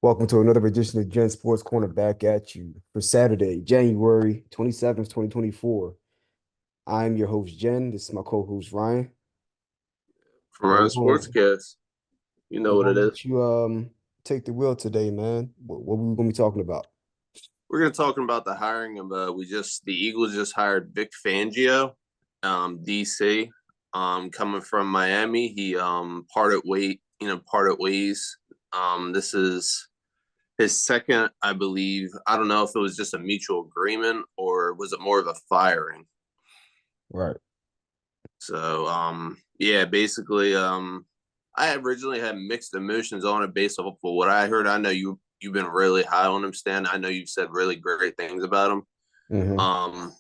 Welcome to another edition of Gen Sports Corner back at you for Saturday, January 27th, 2024. I'm your host, Jen. This is my co-host, Ryan. From And our we're going, sportscast. You we're know what going it to is. let you take the wheel today, man. What we going to be talking about? We're gonna talk about the hiring of the Eagles just hired Vic Fangio, DC, coming from Miami. He parted ways. This is his second, I believe. I don't know if it was just a mutual agreement or was it more of a firing. Right. So yeah, basically I originally had mixed emotions on it based off of what I heard. I know you've been really high on him, Stan. I know you've said really great things about him. Mm-hmm. Um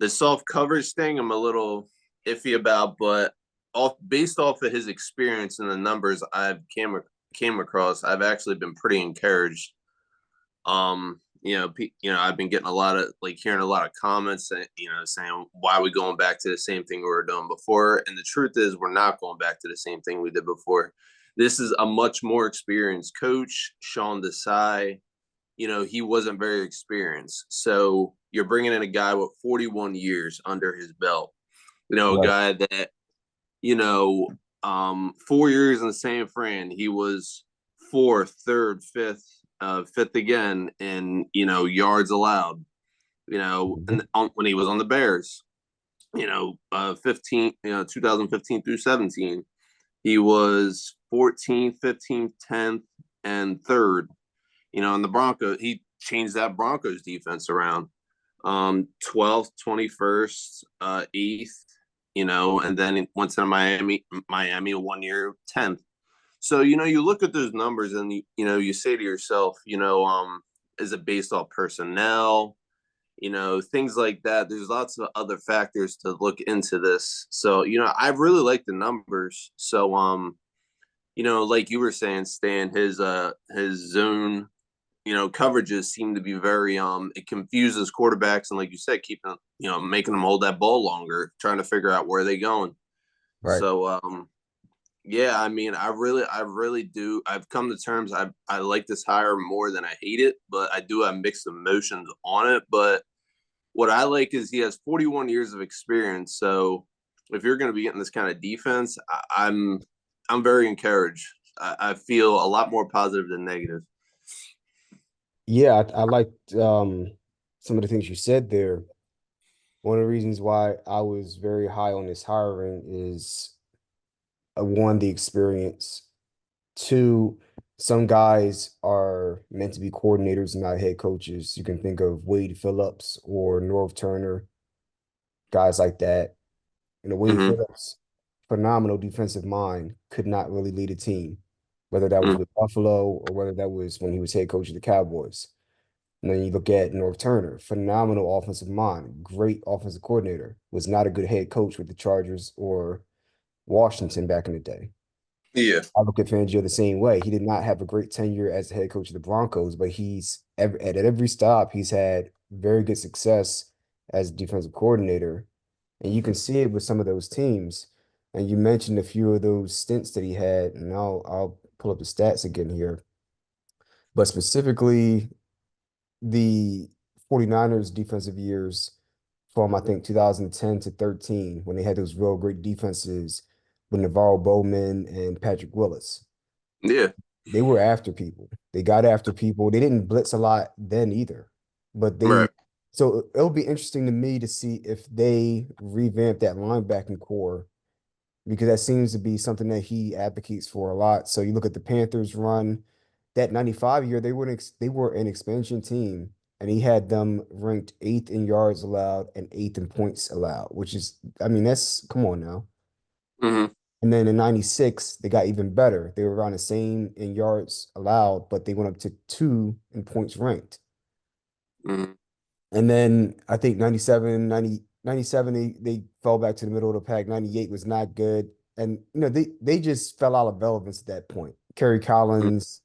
the soft coverage thing I'm a little iffy about, but based off of his experience and the numbers I've came across, I've actually been pretty encouraged. I've been getting a lot of hearing a lot of comments, saying why are we going back to the same thing we were doing before? And the truth is, we're not going back to the same thing we did before. This is a much more experienced coach, Sean Desai. He wasn't very experienced, so you're bringing in a guy with 41 years under his belt. A Right. guy that 4 years in the same frame, he was fourth, third, fifth again in yards allowed. Mm-hmm. And when he was on the Bears, 2015 through 17, he was 14th, 15th, 10th, and third. In the Broncos, he changed that Broncos defense around. 12th, 21st, 8th, and then it went to Miami 1 year, 10th. So, you look at those numbers and, you say to yourself, is it based off personnel? Things like that. There's lots of other factors to look into this. So, I really like the numbers. So, like you were saying, Stan, his zone coverages seem to be very it confuses quarterbacks and like you said, keeping making them hold that ball longer, trying to figure out where they going. Right. So yeah, I mean, I really do. I've come to terms. I like this hire more than I hate it, but I do have mixed emotions on it. But what I like is he has 41 years of experience. So if you're going to be getting this kind of defense, I'm very encouraged. I feel a lot more positive than negative. Yeah, I liked some of the things you said there. One of the reasons why I was very high on this hiring is one, the experience. Two, some guys are meant to be coordinators and not head coaches. You can think of Wade Phillips or Norv Turner, guys like that. Wade Mm-hmm. Phillips, phenomenal defensive mind, could not really lead a team, whether that was Mm-hmm. with Buffalo or whether that was when he was head coach of the Cowboys. And then you look at Norv Turner, phenomenal offensive mind, great offensive coordinator, was not a good head coach with the Chargers or Washington back in the day. Yeah. I look at Fangio the same way. He did not have a great tenure as the head coach of the Broncos, but at every stop, he's had very good success as defensive coordinator. And you can see it with some of those teams. And you mentioned a few of those stints that he had, and I'll pull up the stats again here. But specifically, the 49ers defensive years from I think 2010 to 13, when they had those real great defenses with Navarro Bowman and Patrick Willis. Yeah. They were after people. They got after people. They didn't blitz a lot then either. But Right. so it'll be interesting to me to see if they revamp that linebacking core because that seems to be something that he advocates for a lot. So you look at the Panthers run that 95 year, they were an expansion team and he had them ranked eighth in yards allowed and eighth in points allowed, which is, I mean, that's come on now. Mm-hmm. And then in 96, they got even better. They were around the same in yards allowed, but they went up to two in points ranked. Mm-hmm. And then I think 97, they fell back to the middle of the pack. 98 was not good. And they just fell out of relevance at that point. Kerry Collins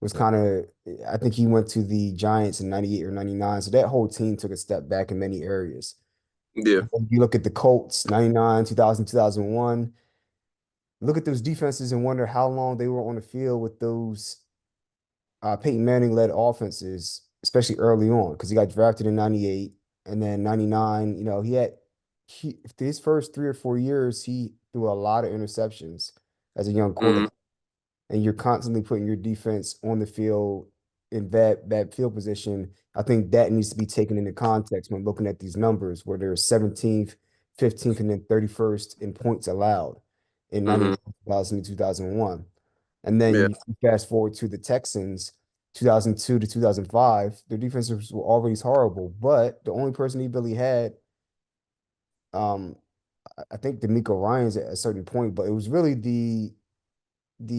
was kind of I think he went to the Giants in 98 or 99. So that whole team took a step back in many areas. Yeah. And you look at the Colts, 99, 2000, 2001. Look at those defenses and wonder how long they were on the field with those Peyton Manning led offenses, especially early on, because he got drafted in 98 and then 99. His first 3 or 4 years, he threw a lot of interceptions as a young Mm-hmm. quarterback. And you're constantly putting your defense on the field in that field position. I think that needs to be taken into context when looking at these numbers, where they're 17th, 15th, and then 31st in points allowed in Mm-hmm. 99, 2000, and 2001. And then Yeah. you fast forward to the Texans, 2002 to 2005. Their defenses were always horrible, but the only person he really had, um, I think D'Amico Ryans at a certain point, but it was really the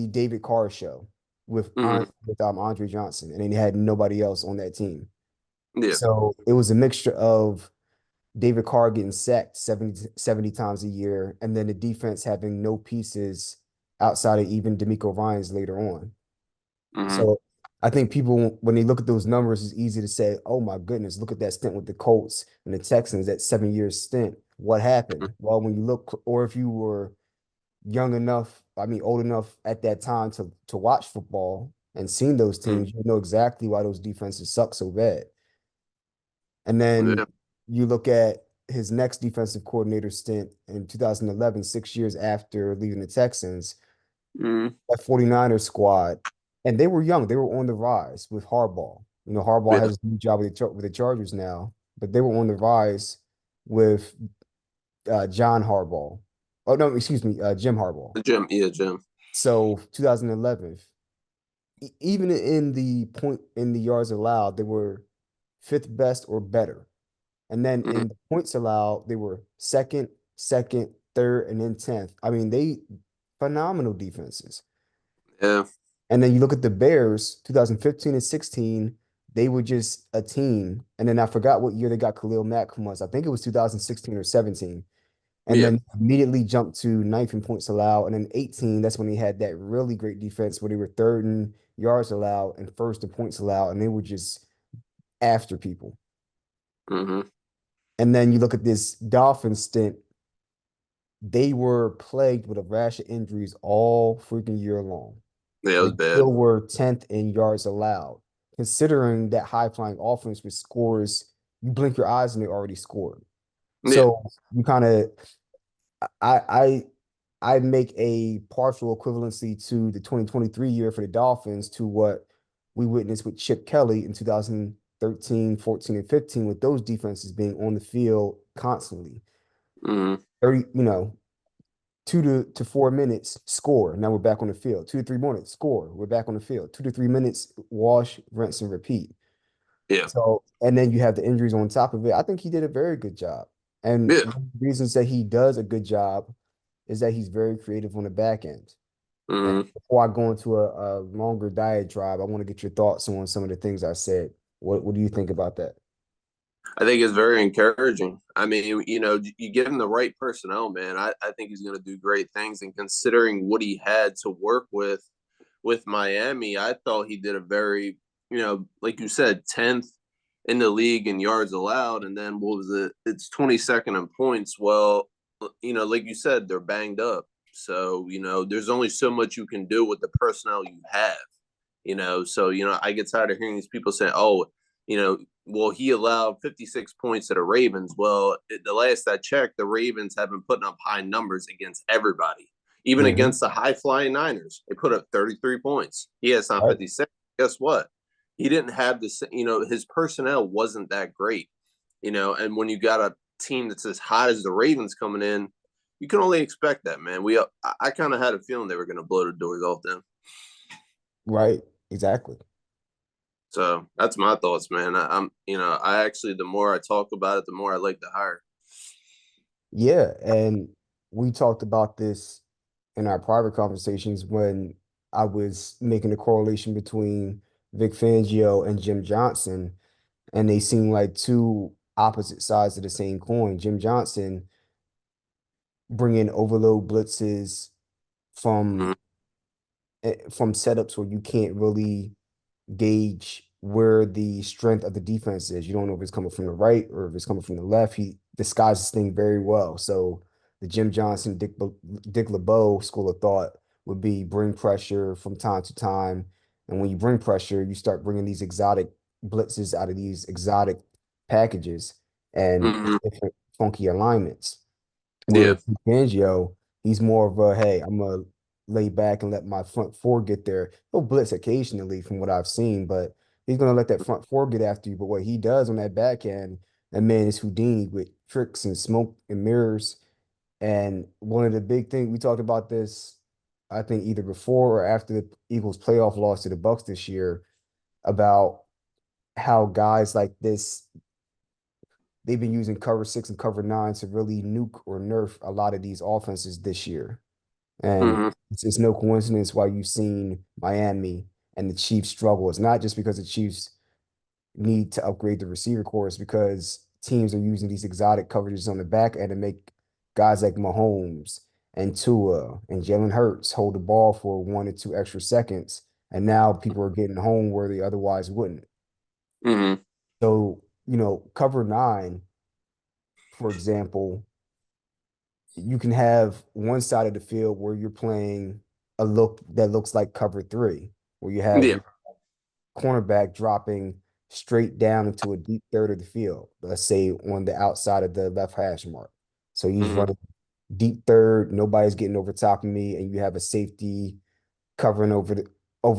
David Carr show Mm-hmm. with Andre Johnson, and then he had nobody else on that team. Yeah. So it was a mixture of David Carr getting sacked 70 times a year, and then the defense having no pieces outside of even D'Amico Ryans later on. Mm-hmm. So I think people, when they look at those numbers, it's easy to say, "Oh my goodness, look at that stint with the Colts and the Texans, that 7 year stint. What happened?" Well, when you look, or if you were young enough, I mean, old enough at that time to watch football and seen those Mm-hmm. teams, you know exactly why those defenses suck so bad. And then Yeah. you look at his next defensive coordinator stint in 2011, 6 years after leaving the Texans, Mm-hmm. that 49ers squad, and they were young, they were on the rise with Harbaugh. Harbaugh Yeah. has a new job with the Chargers now, but they were on the rise with John Harbaugh. Oh no, excuse me, Jim Harbaugh. Jim. Yeah, Jim. So 2011, even in the yards allowed, they were fifth best or better. And then Mm-hmm. in the points allowed, they were second, third, and then 10th. I mean, they phenomenal defenses. Yeah. And then you look at the Bears, 2015 and 16, they were just a team. And then I forgot what year they got Khalil Mack from us. I think it was 2016 or 17. And Yeah. then immediately jumped to ninth in points allowed. And then 18, that's when they had that really great defense where they were third in yards allowed and first in points allowed. And they were just after people. Mm-hmm. And then you look at this Dolphins stint, they were plagued with a rash of injuries all freaking year long. Yeah, it They was bad. still were 10th in yards allowed, considering that high flying offense with scores, you blink your eyes and they already scored. Yeah. So you kind of, I, I make a partial equivalency to the 2023 year for the Dolphins to what we witnessed with Chip Kelly in 2013, 14, and 15, with those defenses being on the field constantly. Mm-hmm. 30, 2 to 4 minutes, score. Now we're back on the field. 2 to 3 minutes, score. We're back on the field. 2 to 3 minutes, wash, rinse, and repeat. Yeah. So, and then you have the injuries on top of it. I think he did a very good job. And Yeah. one of the reasons that he does a good job is that he's very creative on the back end. And Mm-hmm. before I go into a longer diatribe, I want to get your thoughts on some of the things I said. What do you think about that? I think it's very encouraging. I mean, you give him the right personnel, man. I think he's going to do great things. And considering what he had to work with Miami, I thought he did a very, like you said, 10th in the league in yards allowed. And then what was it? It's 22nd in points. Well, like you said, they're banged up. So, there's only so much you can do with the personnel you have. So I get tired of hearing these people say, "Oh, well, he allowed 56 points to the Ravens." Well, the last I checked, the Ravens have been putting up high numbers against everybody, even Hmm. against the high flying Niners. They put up 33 points. He has not Right. 56. Guess what? He didn't have this. His personnel wasn't that great. And when you got a team that's as hot as the Ravens coming in, you can only expect that, man. I kind of had a feeling they were going to blow the doors off them. Right. Exactly. So that's my thoughts, man. I actually, the more I talk about it, the more I like to hire. Yeah. And we talked about this in our private conversations when I was making a correlation between Vic Fangio and Jim Johnson, and they seem like two opposite sides of the same coin. Jim Johnson bringing overload blitzes Mm-hmm. from from setups where you can't really gauge where the strength of the defense is. You don't know if it's coming from the right or if it's coming from the left. He disguises things very well. So the Jim Johnson, Dick LeBeau school of thought would be bring pressure from time to time And when you bring pressure, you start bringing these exotic blitzes out of these exotic packages and Hmm. different funky alignments. Yeah. Where Fangio, he's more of a, hey, I'm gonna lay back and let my front four get there. He'll blitz occasionally from what I've seen, but he's gonna let that front four get after you. But what he does on that back end, that man is Houdini with tricks and smoke and mirrors. And one of the big things we talked about this, I think either before or after the Eagles playoff loss to the Bucks this year, about how guys like this, they've been using cover six and cover nine to really nuke or nerf a lot of these offenses this year. And Hmm. it's no coincidence why you've seen Miami and the Chiefs struggle. It's not just because the Chiefs need to upgrade the receiver core, it's because teams are using these exotic coverages on the back end to make guys like Mahomes and Tua and Jalen Hurts hold the ball for 1 or 2 extra seconds. And now people are getting home where they otherwise wouldn't. Hmm. So, cover nine, for example, you can have one side of the field where you're playing a look that looks like cover three, where you have Yeah. your cornerback dropping straight down into a deep third of the field, let's say on the outside of the left hash mark. So he's Hmm. running deep third, nobody's getting over top of me, and you have a safety covering over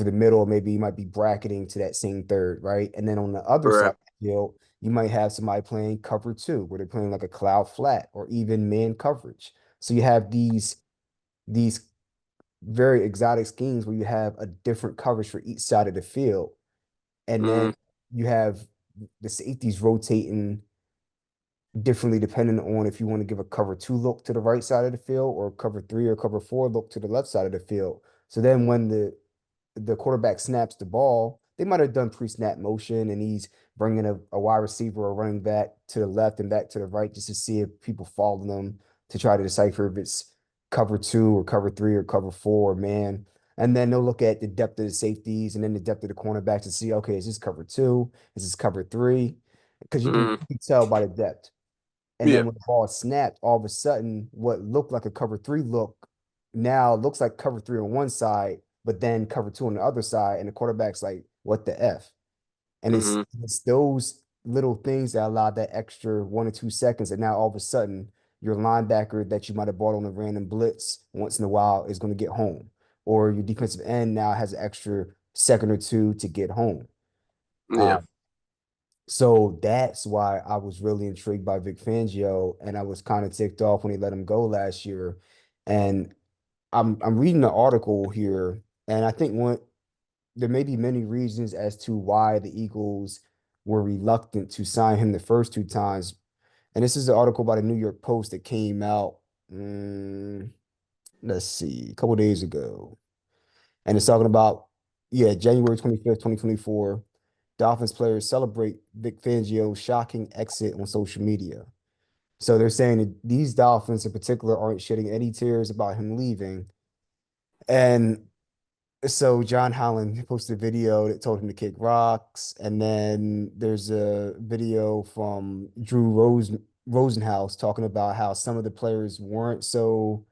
the middle, maybe you might be bracketing to that same third, right? And then on the other side of Correct. the field, you might have somebody playing cover two, where they're playing like a cloud flat or even man coverage. So you have these very exotic schemes where you have a different coverage for each side of the field. And then Hmm. you have the safeties rotating differently depending on if you want to give a cover two look to the right side of the field or cover three or cover four look to the left side of the field. So then when the quarterback snaps the ball, they might have done pre-snap motion and he's bringing a wide receiver or running back to the left and back to the right just to see if people follow them to try to decipher if it's cover two or cover three or cover four or man. And then they'll look at the depth of the safeties and then the depth of the cornerbacks to see, okay, is this cover two? Is this cover three? Because you can, Hmm. you can tell by the depth. And Yeah. then when the ball snapped, all of a sudden, what looked like a cover three look now looks like cover three on one side, but then cover two on the other side. And the quarterback's like, what the F? And Hmm. it's those little things that allow that extra 1 or 2 seconds. And now all of a sudden, your linebacker that you might have bought on a random blitz once in a while is going to get home. Or your defensive end now has an extra second or two to get home. Yeah. Um, so that's why I was really intrigued by Vic Fangio, and I was kind of ticked off when he let him go last year. And I'm reading the article here, and I think there may be many reasons as to why the Eagles were reluctant to sign him the first 2 times. And this is an article by the New York Post that came out, mm, let's see, a couple days ago. And it's talking about, yeah, January 25th, 2024. Dolphins players celebrate Vic Fangio's shocking exit on social media. So they're saying that these Dolphins in particular aren't shedding any tears about him leaving. And so John Holland posted a video that told him to kick rocks. And then there's a video from Rosenhaus talking about how some of the players weren't so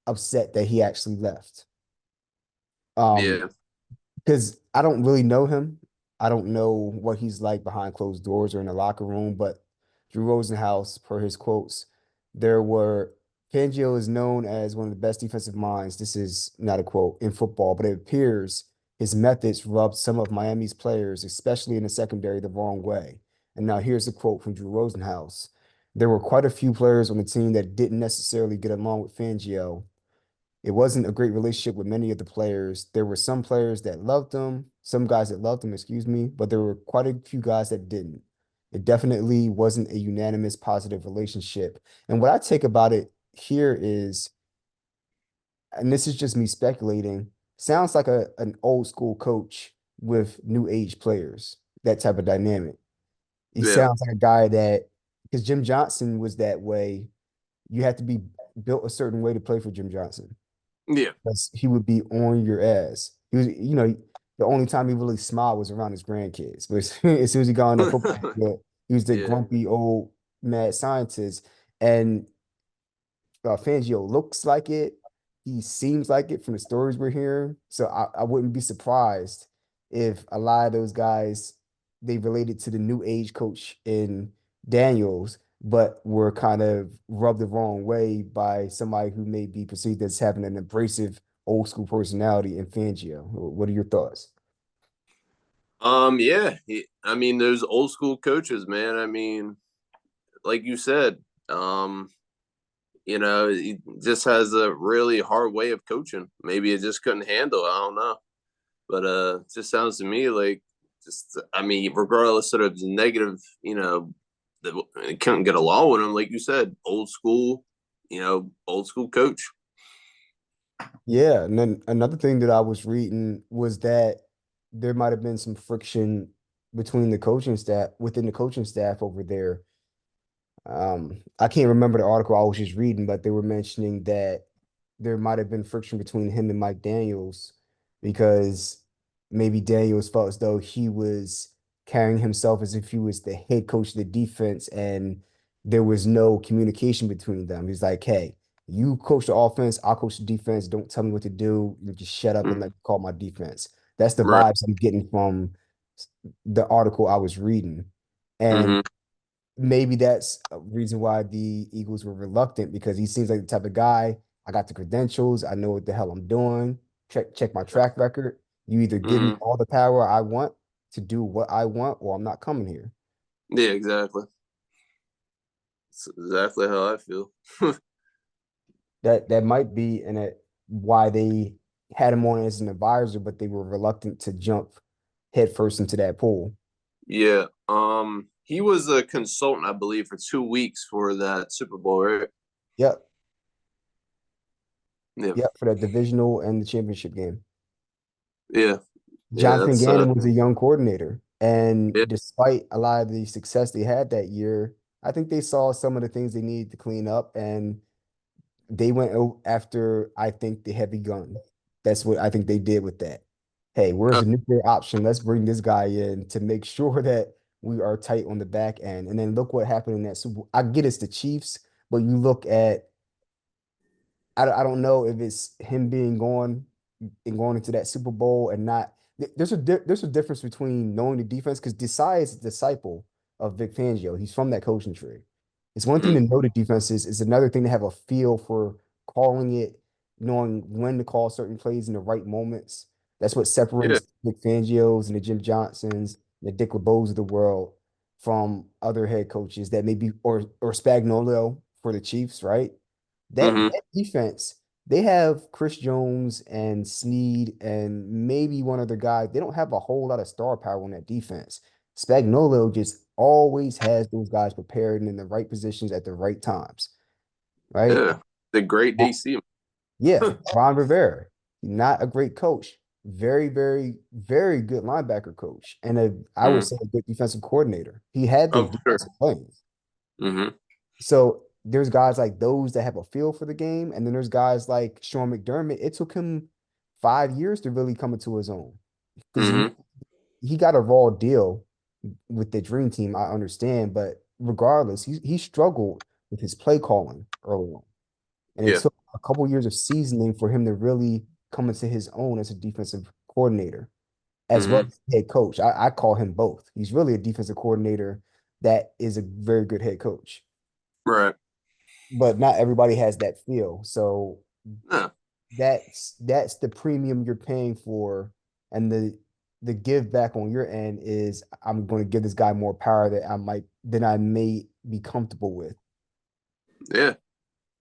upset that he actually left. Um, Yeah. because I don't really know him. I don't know what he's like behind closed doors or in the locker room, but Drew Rosenhaus, per his quotes, there were Fangio is known as one of the best defensive minds. This is not a quote in football, but it appears his methods rubbed some of Miami's players, especially in the secondary, the wrong way. And now here's a quote from Drew Rosenhaus. There were quite a few players on the team that didn't necessarily get along with Fangio. It wasn't a great relationship with many of the players. There were some players that loved him, some guys that loved him, excuse me, but there were quite a few guys that didn't. It definitely wasn't a unanimous positive relationship. And what I take about it here is, and this is just me speculating, sounds like an old school coach with new age players, that type of dynamic. He Yeah. sounds like a guy that, because Jim Johnson was that way, you have to be built a certain way to play for Jim Johnson Yeah. because he would be on your ass. He was, the only time he really smiled was around his grandkids. But as soon as he got on the football field, he was the Yeah. grumpy old mad scientist. And Fangio looks like it. He seems like it from the stories we're hearing. So I wouldn't be surprised if a lot of those guys they related to the new age coach in Daniels, but were kind of rubbed the wrong way by somebody who may be perceived as having an abrasive old school personality in Fangio. What are your thoughts? Yeah. I mean, those old school coaches, man. I mean, like you said, um, he just has a really hard way of coaching. Maybe it just couldn't handle it. I don't know. But it just sounds to me like I mean, regardless of the negative, they couldn't get along with him, like you said, old school coach. Yeah, and then another thing that I was reading was that there might have been some friction between the coaching staff within the coaching staff over there. I can't remember the article I was just reading, but they were mentioning that there might have been friction between him and Mike Daniels because maybe Daniels felt as though he was carrying himself as if he was the head coach of the defense and there was no communication between them. He's like, hey, you coach the offense, I'll coach the defense. Don't tell me what to do. You just shut up and let Mm-hmm. me call my defense. That's the Right. vibes I'm getting from the article I was reading. And Mm-hmm. maybe that's a reason why the Eagles were reluctant because he seems like the type of guy. I got the credentials. I know what the hell I'm doing. Check my track record. You either give me Mm-hmm. all the power I want to do what I want, or I'm not coming here. Yeah, exactly. That's exactly how I feel. That might be and it why they had him on as an advisor, but they were reluctant to jump headfirst into that pool. Yeah. He was a consultant, I believe, for 2 weeks for that Super Bowl, right? Yep, Yeah. yep, for that divisional and the championship game. Yeah. Yeah. Jonathan That's Gannon was a young coordinator, and yeah. despite a lot of the success they had that year, I think they saw some of the things they needed to clean up, and they went after, I think, the heavy gun. That's what I think they did with that. Hey, where's Uh, the nuclear option? Let's bring this guy in to make sure that we are tight on the back end. And then look what happened in that Super Bowl. I get it's the Chiefs, but you look at I don't know if it's him being gone and going into that Super Bowl and not. There's a difference between knowing the defense because Desai is a disciple of Vic Fangio. He's from that coaching tree. It's one thing mm, to know the defenses. It's another thing to have a feel for calling it, knowing when to call certain plays in the right moments. That's what yeah. separates Vic Fangio's and the Jim Johnsons, the Dick LeBeaus of the world from other head coaches that maybe or Spagnuolo for the Chiefs, right? Mm-hmm. That defense, they have Chris Jones and Snead and maybe one other guy. They don't have a whole lot of star power on that defense. Spagnuolo just always has those guys prepared and in the right positions at the right times, right? Yeah. The great Uh, DC. Yeah, Ron Rivera, not a great coach, very, very, very good linebacker coach, and I would Mm, say a good defensive coordinator. He had those oh, for sure. defensive plays. Mm-hmm. So there's guys like those that have a feel for the game, and then there's guys like Sean McDermott. It took him 5 years to really come into his own because Mm-hmm. he got a raw deal with the dream team. I understand, but regardless, he struggled with his play calling early on, and it Yeah. took a couple years of seasoning for him to really come into his own as a defensive coordinator, as well Mm-hmm. as head coach. I call him both. He's really a defensive coordinator that is a very good head coach, Right. but not everybody has that feel. So Yeah. that's the premium you're paying for, and the give back on your end is I'm going to give this guy more power than I may be comfortable with. Yeah.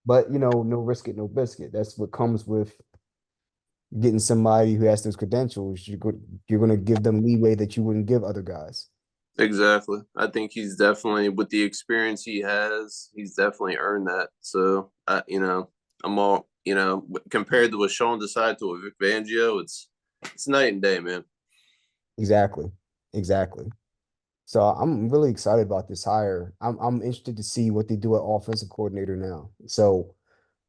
But no risk it, no biscuit. That's what comes with getting somebody who has those credentials. You're going to give them leeway that you wouldn't give other guys. Exactly. I think he's definitely, with the experience he has, he's definitely earned that. So, I'm all, compared to what Sean decided to with Vic Fangio, it's night and day, man. Exactly. Exactly. So I'm really excited about this hire. I'm interested to see what they do at offensive coordinator now. So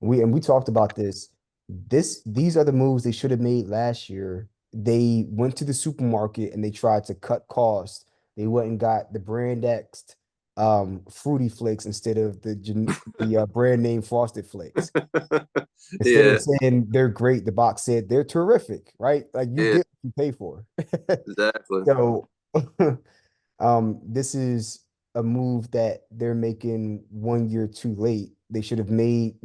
we talked about this. These are the moves they should have made last year. They went to the supermarket and they tried to cut costs. They went and got the brand X. Fruity Flakes instead of the brand name Frosted Flakes. Instead of Yeah, saying they're great, the box said they're terrific, right? Like you yeah, get what you pay for. exactly. So this is a move that they're making 1 year too late. They should have made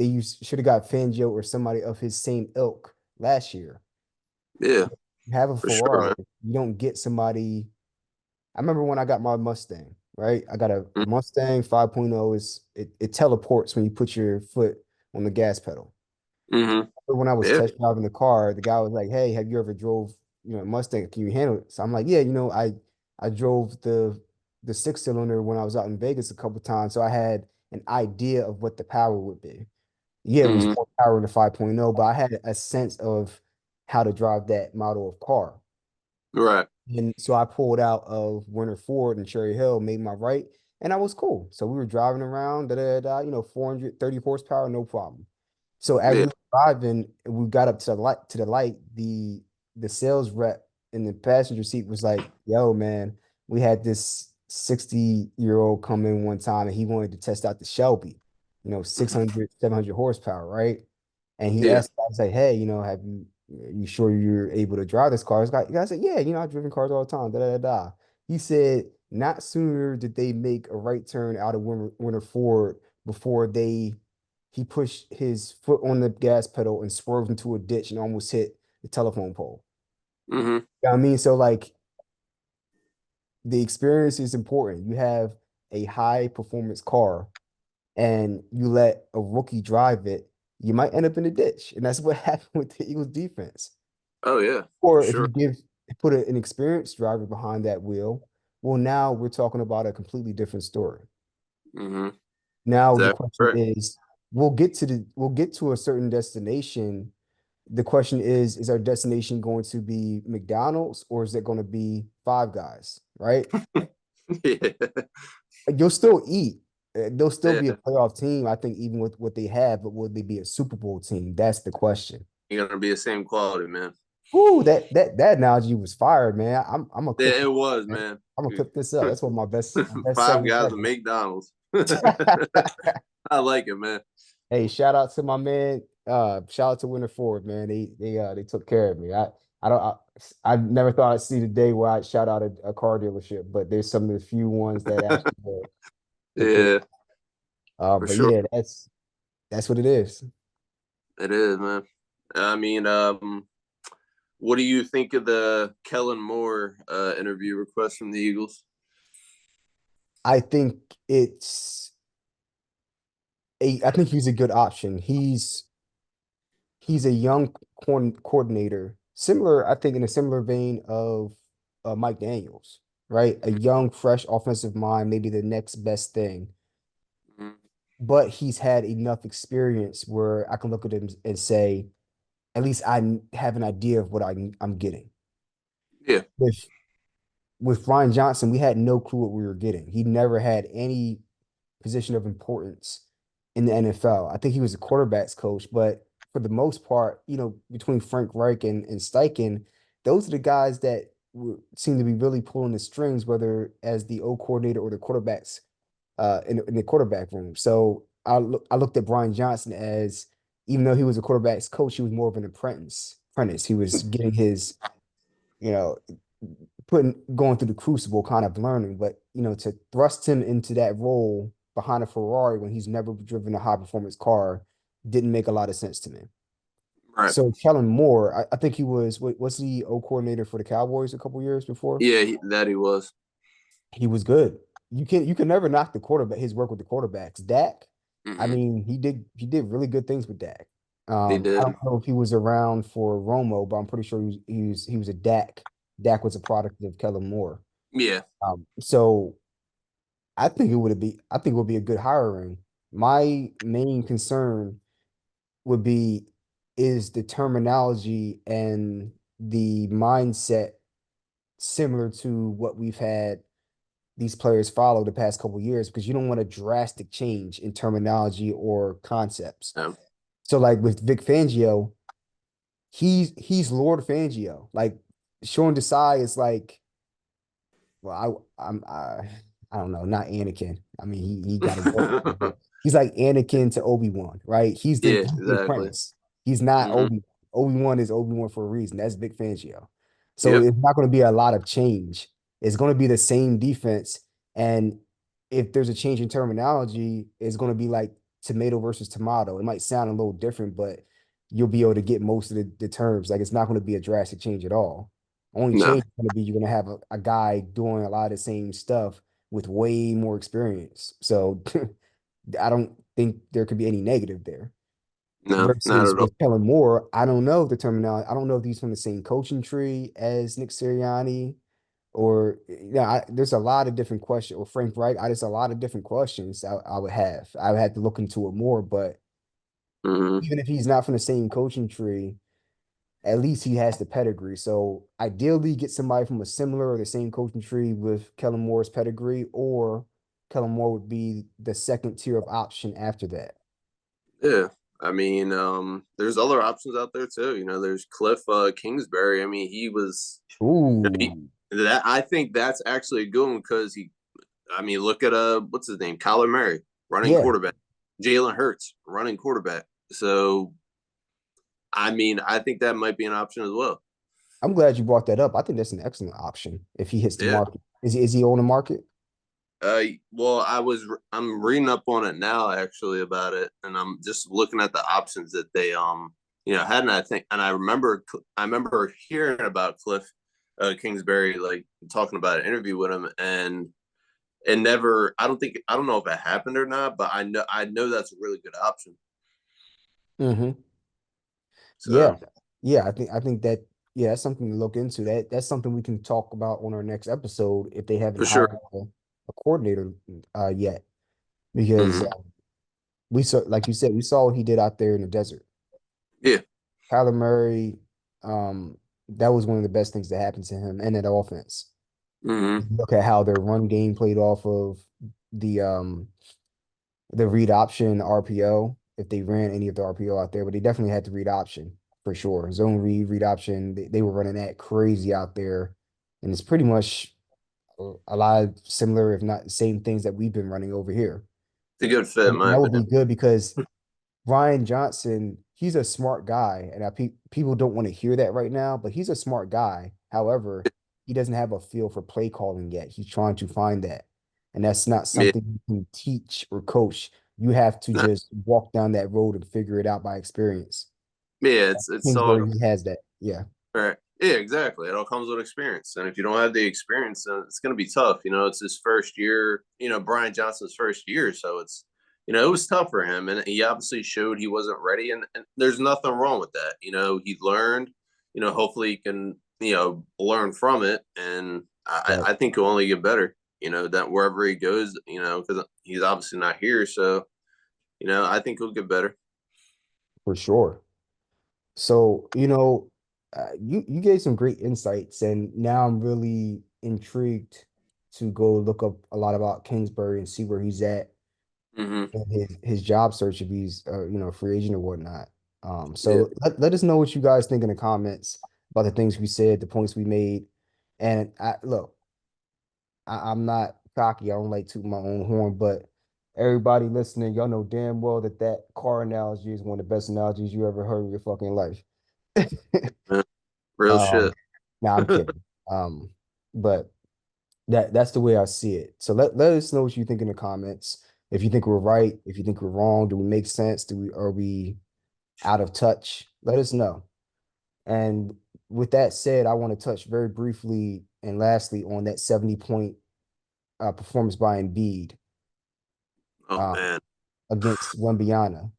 should have got Fangio or somebody of his same ilk last year. Yeah, You have a for sure, Ferrari, man. you don't get somebody. I remember when I got my Mustang, right? I got a Mustang 5.0 it teleports when you put your foot on the gas pedal. Mm-hmm. When I was Yeah. test driving the car, the guy was like, "Hey, have you ever drove, Mustang? Can you handle it?" So I'm like, "Yeah, I drove the six cylinder when I was out in Vegas a couple times, so I had an idea of what the power would be. Yeah, it was Mm-hmm. more power in the 5.0, but I had a sense of how to drive that model of car. Right. And so I pulled out of Winter Ford and Cherry Hill, made my right, and I was cool. So we were driving around, 430 horsepower, no problem. So as we Yeah. were driving, we got up to the light, the sales rep in the passenger seat was like, "Yo, man, we had this 60-year-old come in one time and he wanted to test out the Shelby, 600, 700 horsepower, right?" And he Yeah. asked, I was like, "Hey, are you sure you're able to drive this car?" This guy said, "Yeah, I've driven cars all the time, da da da da." He said, not sooner did they make a right turn out of Winter Ford before he pushed his foot on the gas pedal and swerved into a ditch and almost hit the telephone pole. Mm-hmm. You know what I mean? So like the experience is important. You have a high performance car and you let a rookie drive it, you might end up in a ditch. And that's what happened with the Eagles defense. Oh yeah, for Or if sure. you put an experienced driver behind that wheel, well, now we're talking about a completely different story. Mm-hmm. Now the Exactly question right. is, we'll get to a certain destination. The question is our destination going to be McDonald's or is it going to be Five Guys, right? Yeah. Like, you'll still eat. They'll still be a Yeah. playoff team, I think, even with what they have, but will they be a Super Bowl team? That's the question. You're gonna be the same quality, man. Ooh, that analogy was fired, man. I'm gonna clip Yeah, this it was, up, man. man. I'm gonna clip this up. That's one of my best Five segments guys at ever. McDonald's. I like it, man. Hey, shout out to my man. Shout out to Winter Ford, man. They took care of me. I don't I never thought I'd see the day where I'd shout out a car dealership, but there's some of the few ones that actually take care. Yeah, for But sure. yeah, that's what it is. It is, man. I mean, what do you think of the Kellen Moore interview request from the Eagles? I think it's I think he's a good option. He's a young coordinator, similar, I think, in a similar vein of Mike Daniels, right? A young, fresh offensive mind, maybe the next best thing. Mhm. But he's had enough experience where I can look at him and say, at least have an idea of what I'm getting. Yeah, With Ryan Johnson, we had no clue what we were getting. He never had any position of importance in the NFL. I think he was a quarterbacks coach, but for the most part, between Frank Reich and Steichen, those are the guys that seem to be really pulling the strings, whether as the O coordinator or the quarterbacks in the quarterback room. So I looked at Brian Johnson as, even though he was a quarterbacks coach, he was more of an apprentice. Apprentice. He was getting his, you know, going through the crucible kind of learning. But to thrust him into that role behind a Ferrari when he's never driven a high performance car didn't make a lot of sense to me. right. So Kellen Moore, I think he was the O coordinator for the Cowboys a couple years before. Yeah, that he was. He was good. You can never knock the quarterback, his work with the quarterbacks. Dak, I Hmm. mean, he did really good things with Dak. He I did. don't know if he was around for Romo, but I'm pretty sure he was a Dak. Dak was a product of Kellen Moore. Yeah. So I think it would be a good hiring. My main concern would be, is the terminology and the mindset similar to what we've had these players follow the past couple years, because you don't want a drastic change in terminology or concepts. Yeah. So like with Vic Fangio, he's Lord Fangio. Like Sean Desai is like, well, I don't know, not Anakin. I mean, he got to go, but he's like Anakin to Obi-Wan, right? Yeah, He's the exactly. apprentice. He's not Hmm. Obi-Wan is Obi-Wan for a reason. That's Vic Fangio. So Yep. it's not going to be a lot of change. It's going to be the same defense. And if there's a change in terminology, it's going to be like tomato versus tomato. It might sound a little different, but you'll be able to get most of the terms. Like it's not going to be a drastic change at all. Only No, change is going to be you're going to have a guy doing a lot of the same stuff with way more experience. So I don't think there could be any negative there. no, not Versus at all. with Kellen Moore, I don't know the terminology. I don't know if he's from the same coaching tree as Nick Sirianni or there's a lot of different questions. Or Frank Wright, there's a lot of different questions I would have. I would have to look into it more, but Hmm. even if he's not from the same coaching tree, at least he has the pedigree. So ideally, get somebody from a similar or the same coaching tree with Kellen Moore's pedigree, or Kellen Moore would be the second tier of option after that. Yeah. I mean, there's other options out there too. There's Kliff Kingsbury. I mean, he was Ooh, that. I think that's actually a good one because he. I mean, look at what's his name, Kyler Murray, running yeah. quarterback, Jalen Hurts, running quarterback. So, I mean, I think that might be an option as well. I'm glad you brought that up. I think that's an excellent option if he hits the Yeah. market. Is he on the market? Well, I'm reading up on it now actually about it, and I'm just looking at the options that they had, and I remember hearing about Kliff Kingsbury, like talking about an interview with him, and it never. I don't know if it happened or not, but I know that's a really good option. Mm-hmm. Yeah. So Yeah. I think that that's something to look into. That's something we can talk about on our next episode if they haven't for sure. hired a coordinator yet. Because Hmm. we saw, like you said, we saw what he did out there in the desert. Yeah. Kyler Murray, that was one of the best things that happened to him and that offense. Hmm. Look at how their run game played off of the um the read option RPO, if they ran any of the RPO out there, but they definitely had the read option for sure. Zone read option, they were running that crazy out there. And it's pretty much a lot of similar, if not the same things that we've been running over here. It's a good fit, in And my that would opinion. be good because Ryan Johnson, he's a smart guy, and people don't want to hear that right now, but he's a smart guy. However, he doesn't have a feel for play calling yet. He's trying to find that, and that's not Yeah. something you can teach or coach. You have to No, just walk down that road and figure it out by experience. yeah. It's all Kingsbury, he has that. Yeah, right. Yeah, exactly. It all comes with experience. And if you don't have the experience, then it's going to be tough. It's his first year, Brian Johnson's first year. So it was tough for him. And he obviously showed he wasn't ready. And there's nothing wrong with that. He learned, hopefully he can, learn from it. And right, I think he'll only get better, that wherever he goes, because he's obviously not here. So, I think he'll get better. for sure. So, you gave some great insights, and now I'm really intrigued to go look up a lot about Kingsbury and see where he's at Hmm. in his job search if he's a free agent or whatnot. Yeah. So let us know what you guys think in the comments about the things we said, the points we made. And look, I'm not cocky. I don't like toot my own horn, but everybody listening, y'all know damn well that that car analogy is one of the best analogies you ever heard in your fucking life. Real shit. Um, Nah, I'm kidding. Um, but that's the way I see it. So let us know what you think in the comments. If you think we're right, if you think we're wrong, do we make sense? Do we are we out of touch? Let us know. And with that said, I want to touch very briefly and lastly on that 70-point performance by Embiid Oh, um, man. against Wembyana.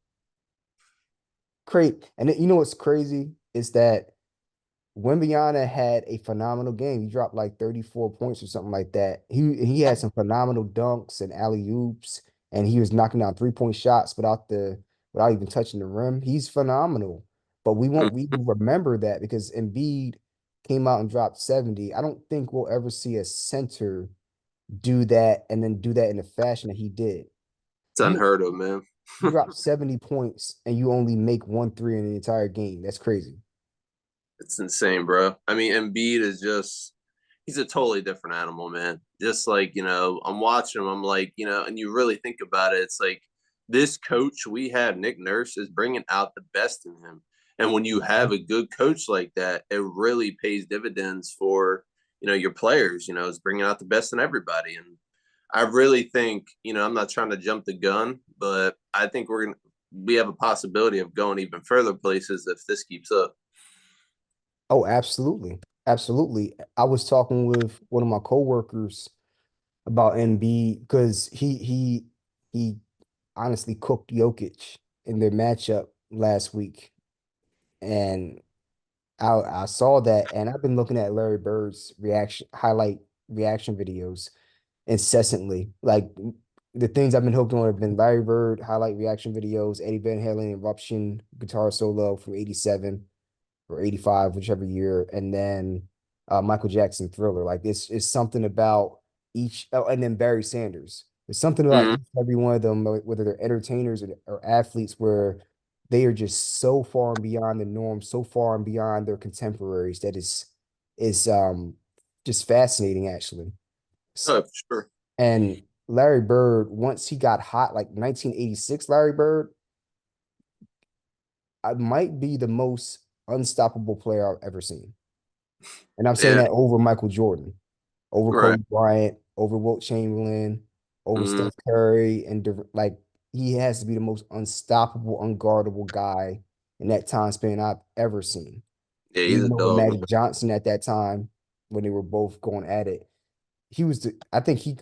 Great. And you know what's crazy is that Wembyana had a phenomenal game. He dropped like 34 points or something like that. He had some phenomenal dunks and alley oops, and he was knocking down 3-point shots without even touching the rim. He's phenomenal. But we will remember that because Embiid came out and dropped 70. I don't think we'll ever see a center do that and then do that in the fashion that he did. It's You unheard of, man. you drop 70 points and you only make 1 3 in the entire game. That's crazy. It's insane, bro. I mean, Embiid is just he's a totally different animal, man. Just like, I'm watching him, I'm like, and you really think about it, it's like this coach we have, Nick Nurse, is bringing out the best in him. And when you have a good coach like that, it really pays dividends for, your players, it's bringing out the best in everybody. And I really think, I'm not trying to jump the gun, but I think we have a possibility of going even further places if this keeps up. Oh, absolutely. Absolutely. I was talking with one of my coworkers about Embiid because he honestly cooked Jokic in their matchup last week. And I saw that, and I've been looking at Larry Bird's highlight reaction videos incessantly. Like the things I've been hooked on have been Larry Bird highlight reaction videos, Eddie Van Halen eruption guitar solo from '87 or '85, whichever year, and then Michael Jackson Thriller. Like it's something about each, oh, and then Barry Sanders. There's something about Mm-hmm. each and every one of them, whether they're entertainers or athletes, where they are just so far and beyond the norm, so far and beyond their contemporaries that is just fascinating actually. Oh, for sure. And Larry Bird, once he got hot, like 1986, Larry Bird, I might be the most unstoppable player I've ever seen. And I'm saying Yeah. that over Michael Jordan, over Right. Kobe Bryant, over Wilt Chamberlain, over Mm-hmm. Steph Curry, and like he has to be the most unstoppable, unguardable guy in that time span I've ever seen. Yeah, he's a Even over dog, man. Magic Johnson at that time when they were both going at it. I think he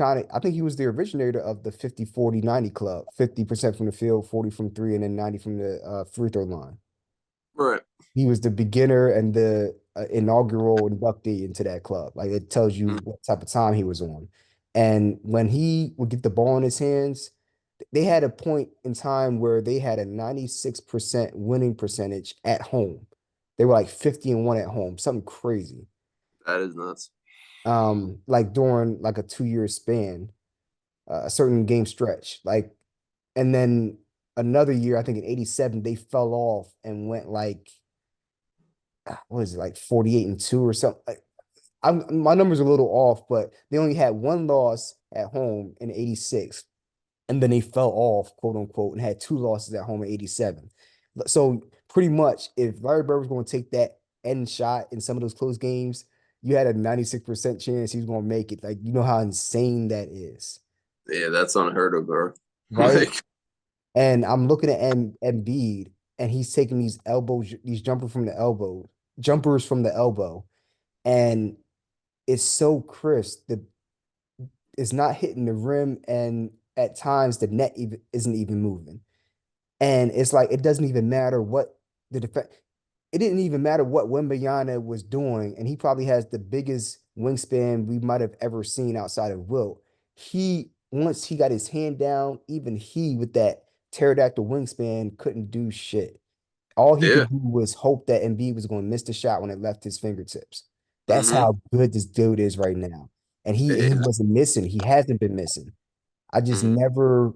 was the originator of the 50-40-90 club, 50% from the field, 40 from three, and then 90 from the free throw line. Right. He was the beginner and the inaugural inductee into that club. Like it tells you Mm-hmm. what type of time he was on. And when he would get the ball in his hands, they had a point in time where they had a 96% winning percentage at home. They were like 50-1 at home, something crazy. That is nuts. Like during like a 2 year span, a certain game stretch. Like, and then another year, I think in '87, they fell off and went like what is it, like 48-2 or something. Like, my numbers are a little off, but they only had one loss at home in '86, and then they fell off, quote unquote, and had two losses at home in '87. So pretty much, if Larry Bird was going to take that end shot in some of those close games, you had a 96% chance he was going to make it. Like, you know how insane that is, Yeah, that's unheard of, bro. right? Like, And I'm looking at Embiid, and he's taking these elbows, these jumpers from the elbow, and it's so crisp. It's not hitting the rim, and at times the net even isn't even moving. And it's like it doesn't even matter what the defense. It didn't even matter what Wemby was doing, and he probably has the biggest wingspan we might have ever seen outside of Wilt. He once he got his hand down, even he with that pterodactyl wingspan couldn't do shit. All he yeah. could do was hope that Embiid was going to miss the shot when it left his fingertips. That's Mm-hmm. how good this dude is right now. And he Yeah. wasn't missing. He hasn't been missing. I just Mm-hmm. never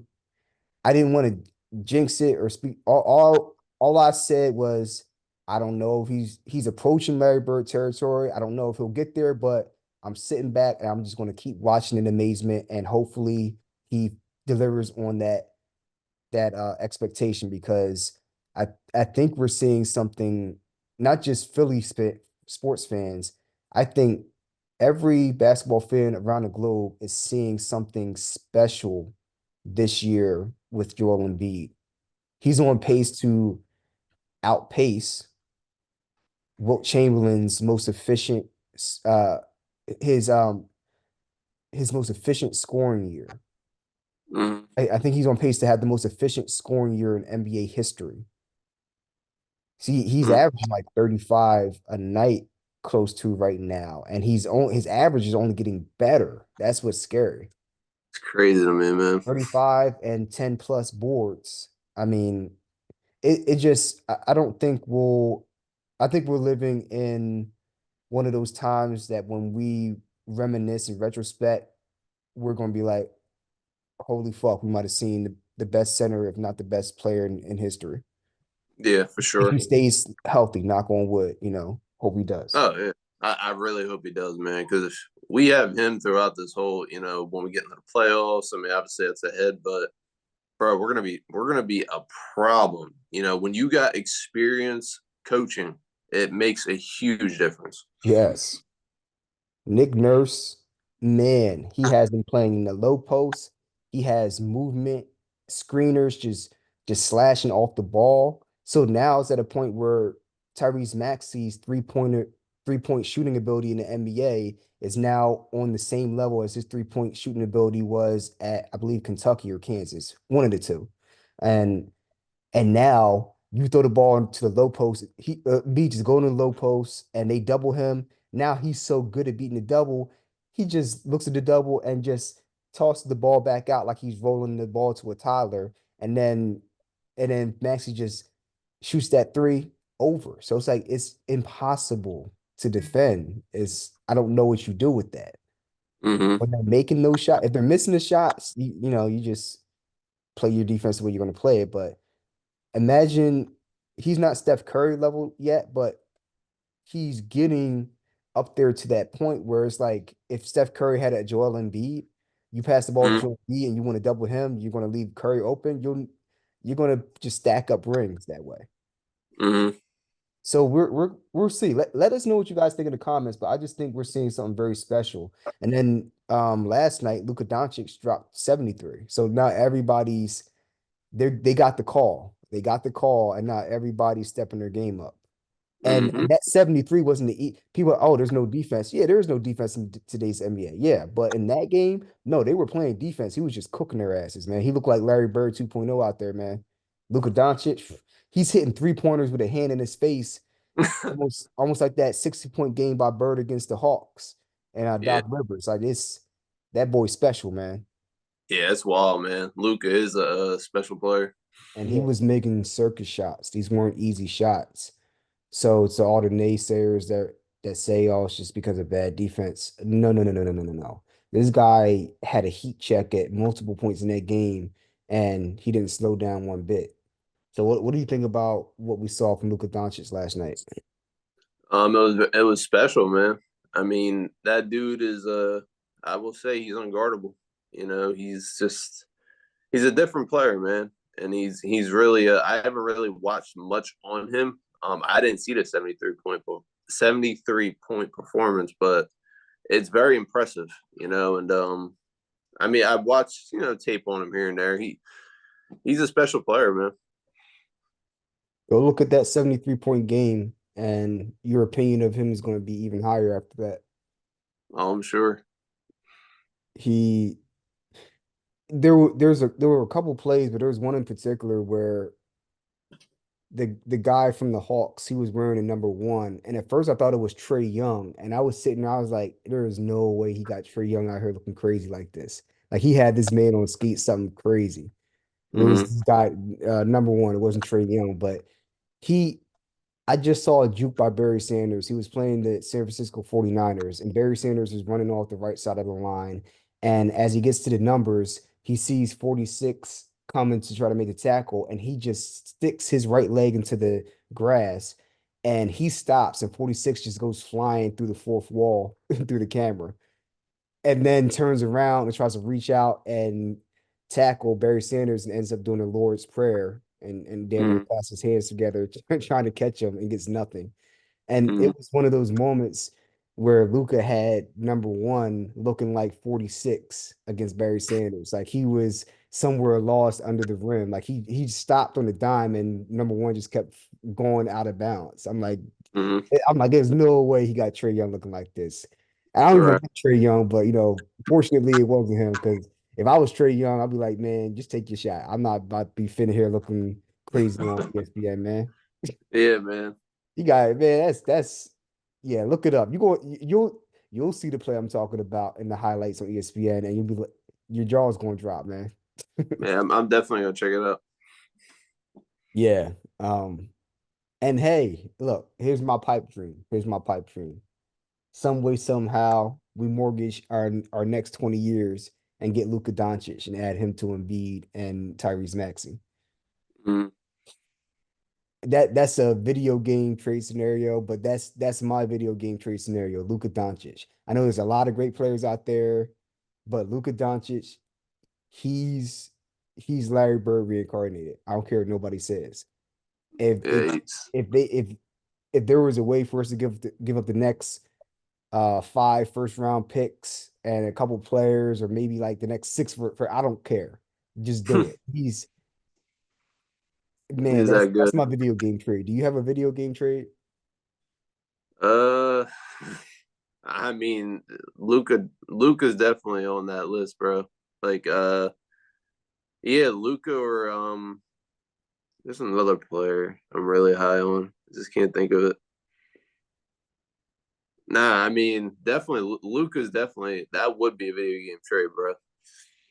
I didn't want to jinx it or speak. All I said was I don't know if he's approaching Larry Bird territory. I don't know if he'll get there, but I'm sitting back and I'm just going to keep watching in amazement and hopefully he delivers on that expectation because I I think we're seeing something not just sports fans. I think every basketball fan around the globe is seeing something special this year with Joel Embiid. He's on pace to outpace Wilt Chamberlain's most efficient uh his um his most efficient scoring year. Mm-hmm. I think he's on pace to have the most efficient scoring year in NBA history. See, he's Mm-hmm. averaging like 35 a night close to right now, and his average is only getting better. That's what's scary. It's crazy to me, man. 35 and 10 plus boards. I mean, it just I don't think I think we're living in one of those times that when we reminisce in retrospect, we're gonna be like, holy fuck, we might have seen the best center, if not the best player in history. Yeah, for If he sure. stays healthy, knock on wood, hope he does. Oh, yeah. I really hope he does, man, because we have him throughout this whole, when we get into the playoffs. I mean, obviously that's ahead, but bro, we're gonna be a problem. When you got experience coaching, it makes a huge difference. Yes. Nick Nurse, man, he has been playing in the low post. He has movement, screeners just slashing off the ball. So now it's at a point where Tyrese Maxey's three-point shooting ability in the NBA is now on the same level as his three-point shooting ability was at, I believe, Kentucky or Kansas, one of the two. And and now you throw the ball into the low post. B just go in the low post and they double him. Now he's so good at beating the double. He just looks at the double and just tosses the ball back out like he's rolling the ball to a toddler. And then Maxey just shoots that three over. So it's like it's impossible to defend. I don't know what you do with that. Mm-hmm. When they're making those shots, if they're missing the shots, you just play your defense the way you're going to play it. But imagine he's not Steph Curry level yet, but he's getting up there to that point where it's like if Steph Curry had a Joel Embiid, you pass the ball to Mm-hmm. Joel Embiid and you want to double him, you're going to leave Curry open. You're going to just stack up rings that way. Mm-hmm. So we'll see. Let us know what you guys think in the comments, but I just think we're seeing something very special. And then last night Luka Doncic dropped 73. So now they got the call. They got the call, and now everybody's stepping their game up. And Mm-hmm. that 73 wasn't people, oh, there's no defense. Yeah, there is no defense in today's NBA. Yeah, but in that game, no, they were playing defense. He was just cooking their asses, man. He looked like Larry Bird 2.0 out there, man. Luka Doncic, he's hitting three-pointers with a hand in his face, almost like that 60-point game by Bird against the Hawks and Yeah. Doc Rivers. Like that boy's special, man. Yeah, it's wild, man. Luka is a special player. And he was making circus shots. These weren't easy shots. So to all the naysayers that say, oh, it's just because of bad defense. No, no, no, no, no, no, no, no. This guy had a heat check at multiple points in that game, and he didn't slow down one bit. So what do you think about what we saw from Luka Doncic last night? It was special, man. I mean, that dude is I will say he's unguardable. He's a different player, man, and he's really I haven't really watched much on him. I didn't see the 73-point performance, but it's very impressive, and I mean, I've watched tape on him here and there. He's a special player, man. Go look at that 73-point game, and your opinion of him is going to be even higher after that. I'm sure. He there were a couple plays, but there was one in particular where the guy from the Hawks, he was wearing a number one. And at first I thought it was Trae Young. And I was sitting there, I was like, there is no way he got Trae Young out here looking crazy like this. Like he had this man on skates, something crazy. And it was Mm-hmm. this guy, number one. It wasn't Trae Young, but he I just saw a juke by Barry Sanders. He was playing the San Francisco 49ers, and Barry Sanders was running off the right side of the line. And as he gets to the numbers, he sees 46 coming to try to make a tackle, and he just sticks his right leg into the grass, and he stops, and 46 just goes flying through the fourth wall through the camera and then turns around and tries to reach out and tackle Barry Sanders and ends up doing the Lord's Prayer and damn near Mm-hmm. pass his hands together trying to catch him and gets nothing. And Mm-hmm. it was one of those moments where Luka had number one looking like 46 against Barry Sanders. Like he was somewhere lost under the rim. Like he stopped on the dime and number one just kept going out of bounds. Mm-hmm. There's no way he got Trae Young looking like this. I don't even Right. like Trae Young, but fortunately it wasn't him because if I was Trae Young, I'd be like, man, just take your shot. I'm not about to be finna here looking crazy on ESPN, man. Yeah, man. You got it, man. That's yeah, look it up. You'll see the play I'm talking about in the highlights on ESPN, and you'll be like, your jaw's gonna drop, man. Man, I'm definitely gonna check it out. Yeah. And hey, look, here's my pipe dream. Here's my pipe dream. Some way, somehow, we mortgage our next 20 years and get Luka Doncic and add him to Embiid and Tyrese Maxey. Mm-hmm. that's a video game trade scenario, but that's my video game trade scenario. Luka Doncic. I know there's a lot of great players out there, but Luka Doncic, he's he's Larry Bird reincarnated. I don't care what nobody says. If if Yeah, if they if there was a way for us to give up the next five first round picks and a couple players, or maybe like the next six for I don't care. Just do it. He's man, he's that that's good. my video game trade. Do you have a video game trade? Uh, I mean, Luka's definitely on that list, bro. Like, yeah, Luka or there's another player I'm really high on. I just can't think of it. Nah, I mean, definitely Luka's definitely that would be a video game trade, bro.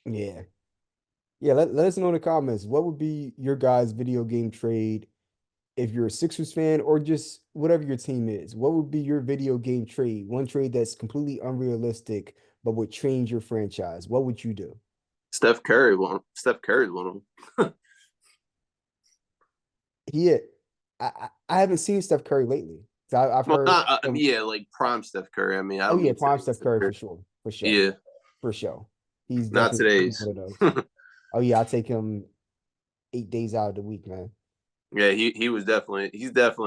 Yeah. Yeah, let us know in the comments. What would be your guys' video game trade if you're a Sixers fan or just whatever your team is? What would be your video game trade? One trade that's completely unrealistic but would change your franchise. What would you do? Steph Curry's one of them. Yeah, I haven't seen Steph Curry lately. So I've Well, heard not I some. mean, yeah, like prime Steph Curry. I mean, I Oh don't yeah, mean prime today's Steph Steph Curry Curry. for sure, Yeah, for sure. He's not definitely today's. one of those. Oh yeah, I take him 8 days out of the week, man. Yeah, he's definitely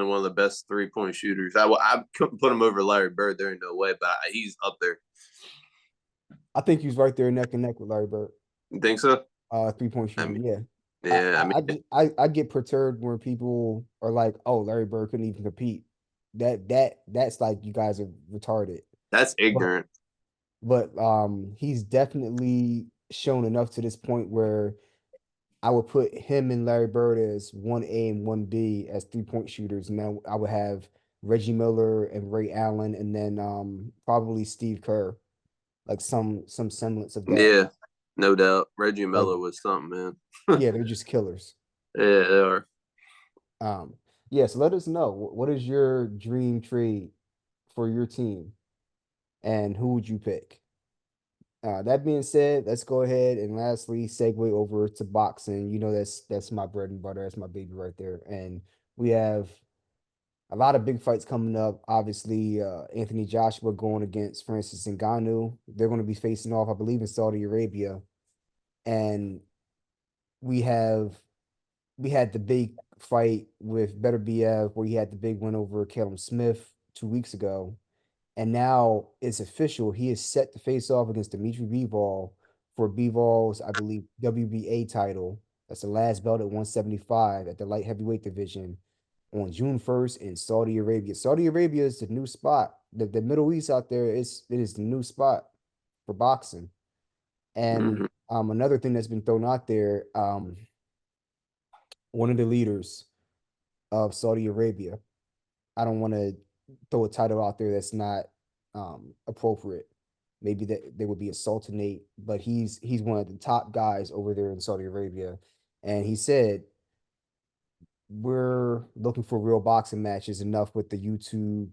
one of the best 3-point shooters. I couldn't put him over Larry Bird. There ain't no way, but he's up there. I think he's right there neck and neck with Larry Bird. You think so? 3-point I shooting, mean, yeah. yeah, I mean I get perturbed when people are like, "Oh, Larry Bird couldn't even compete." That's like you guys are retarded. that's But ignorant. he's definitely shown enough to this point where I would put him and Larry Bird as 1A and 1B as 3-point shooters, and then I would have Reggie Miller and Ray Allen, and then probably Steve Kerr, like some semblance of that. Yeah, no doubt. Reggie Like, Miller was something, man. yeah, they're just killers. Yeah, they are. Um, yeah, so let us know what is your dream trade for your team, and who would you pick? That being said, let's go ahead and lastly segue over to boxing. You know, that's my bread and butter. That's my baby right there. And we have a lot of big fights coming up. Obviously, Anthony Joshua going against Francis Ngannou. They're going to be facing off, I believe, in Saudi Arabia. And we have we had the big fight with Beterbiev where he had the big win over Kellen Smith 2 weeks ago. And now it's official. He is set to face off against Dmitry Bivol for Bivol's, I believe, WBA title. That's the last belt at 175 at the light heavyweight division on June 1st in Saudi Arabia. Saudi Arabia is the new spot. The Middle East out there is the new spot for boxing. And Hmm. another thing that's been thrown out there, one of the leaders of Saudi Arabia. I don't want to throw a title out there that's not appropriate. Maybe that they would be a sultanate, but he's one of the top guys over there in Saudi Arabia, and he said we're looking for real boxing matches enough with the YouTube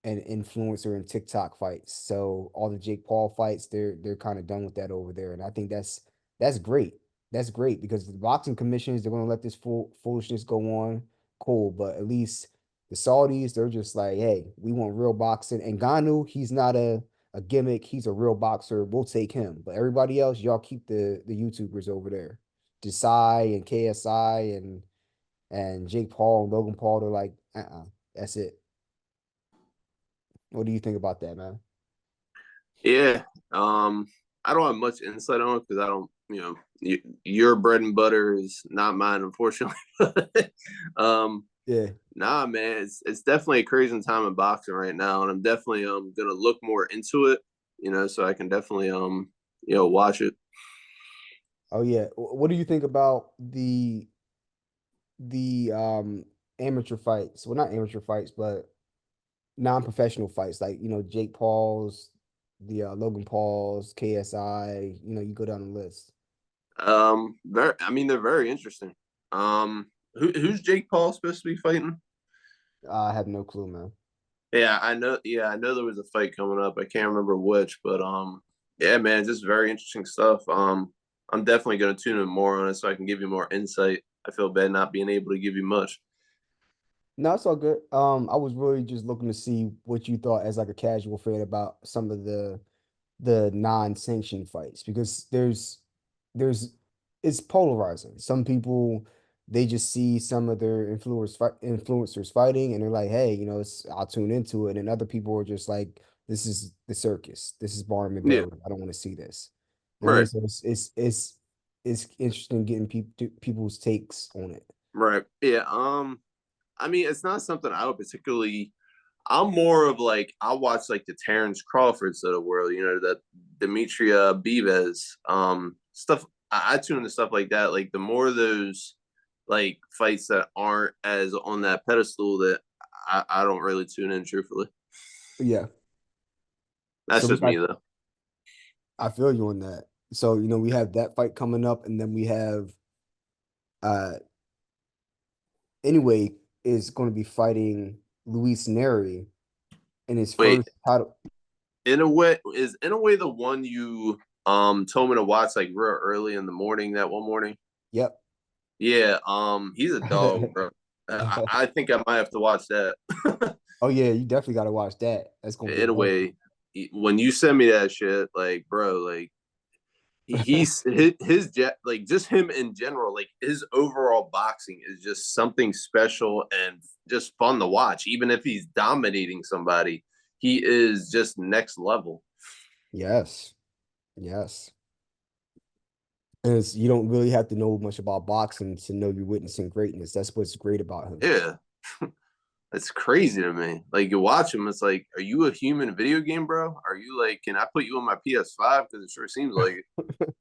and influencer and TikTok fights. So all the Jake Paul fights, they're kind of done with that over there, and I think that's great. That's great because the boxing commissions they're going to let this foolishness go on. Cool, but at least the Saudis they're just like, hey, we want real boxing. And Ganu, he's not a gimmick. He's a real boxer. We'll take him. But everybody else, y'all keep the YouTubers over there. Desai and KSI and Jake Paul and Logan Paul. They're like, that's it. What do you think about that, man? Yeah. I don't have much insight on it because I don't, your bread and butter is not mine, unfortunately. um, Yeah. nah, man, it's definitely a crazy time in boxing right now, and I'm definitely gonna look more into it, so I can definitely watch it. Oh yeah. What do you think about the amateur fights? Well, not amateur fights, but non-professional fights, like Jake Paul's, the Logan Paul's, KSI. You go down the list. I mean, they're very interesting. Who's Jake Paul supposed to be fighting? I have no clue, man. Yeah, I know. Yeah, I know there was a fight coming up. I can't remember which, but yeah, man, just very interesting stuff. I'm definitely gonna tune in more on it so I can give you more insight. I feel bad not being able to give you much. No, it's all good. I was really just looking to see what you thought as like a casual fan about some of the non-sanctioned fights because there's it's polarizing. Some people they just see some of their influencers fighting and they're like, hey, I'll tune into it. And other people are just like, this is the circus. This is Barnum and Yeah, Bailey. I don't want to see this. And then right, so it's interesting getting people's takes on it. right. Yeah. I mean, it's not something I would particularly. I'm more of like I watch like the Terrence Crawfords of the world, that Dimitri Bivez, stuff. I tune into stuff like that. Like the more of those like fights that aren't as on that pedestal that I don't really tune in truthfully. Yeah. That's So we just got me though. I feel you on that. So, we have that fight coming up, and then we have uh anyway is going to be fighting Luis Nery in his Wait, first title. in a way the one you told me to watch like real early in the morning that one morning. Yep. Yeah, he's a dog, bro. I think I might have to watch that. Oh yeah, you definitely got to watch that. That's going to be In a great. way, when you send me that shit, like, bro, like his jet, like just him in general, like his overall boxing is just something special and just fun to watch. Even if he's dominating somebody, he is just next level. Yes. Yes. And you don't really have to know much about boxing to know you're witnessing greatness. That's what's great about him. Yeah, it's crazy to me. Like you watch him, it's like, are you a human video game, bro? Are you like, can I put you on my PS5? Because it sure seems like it.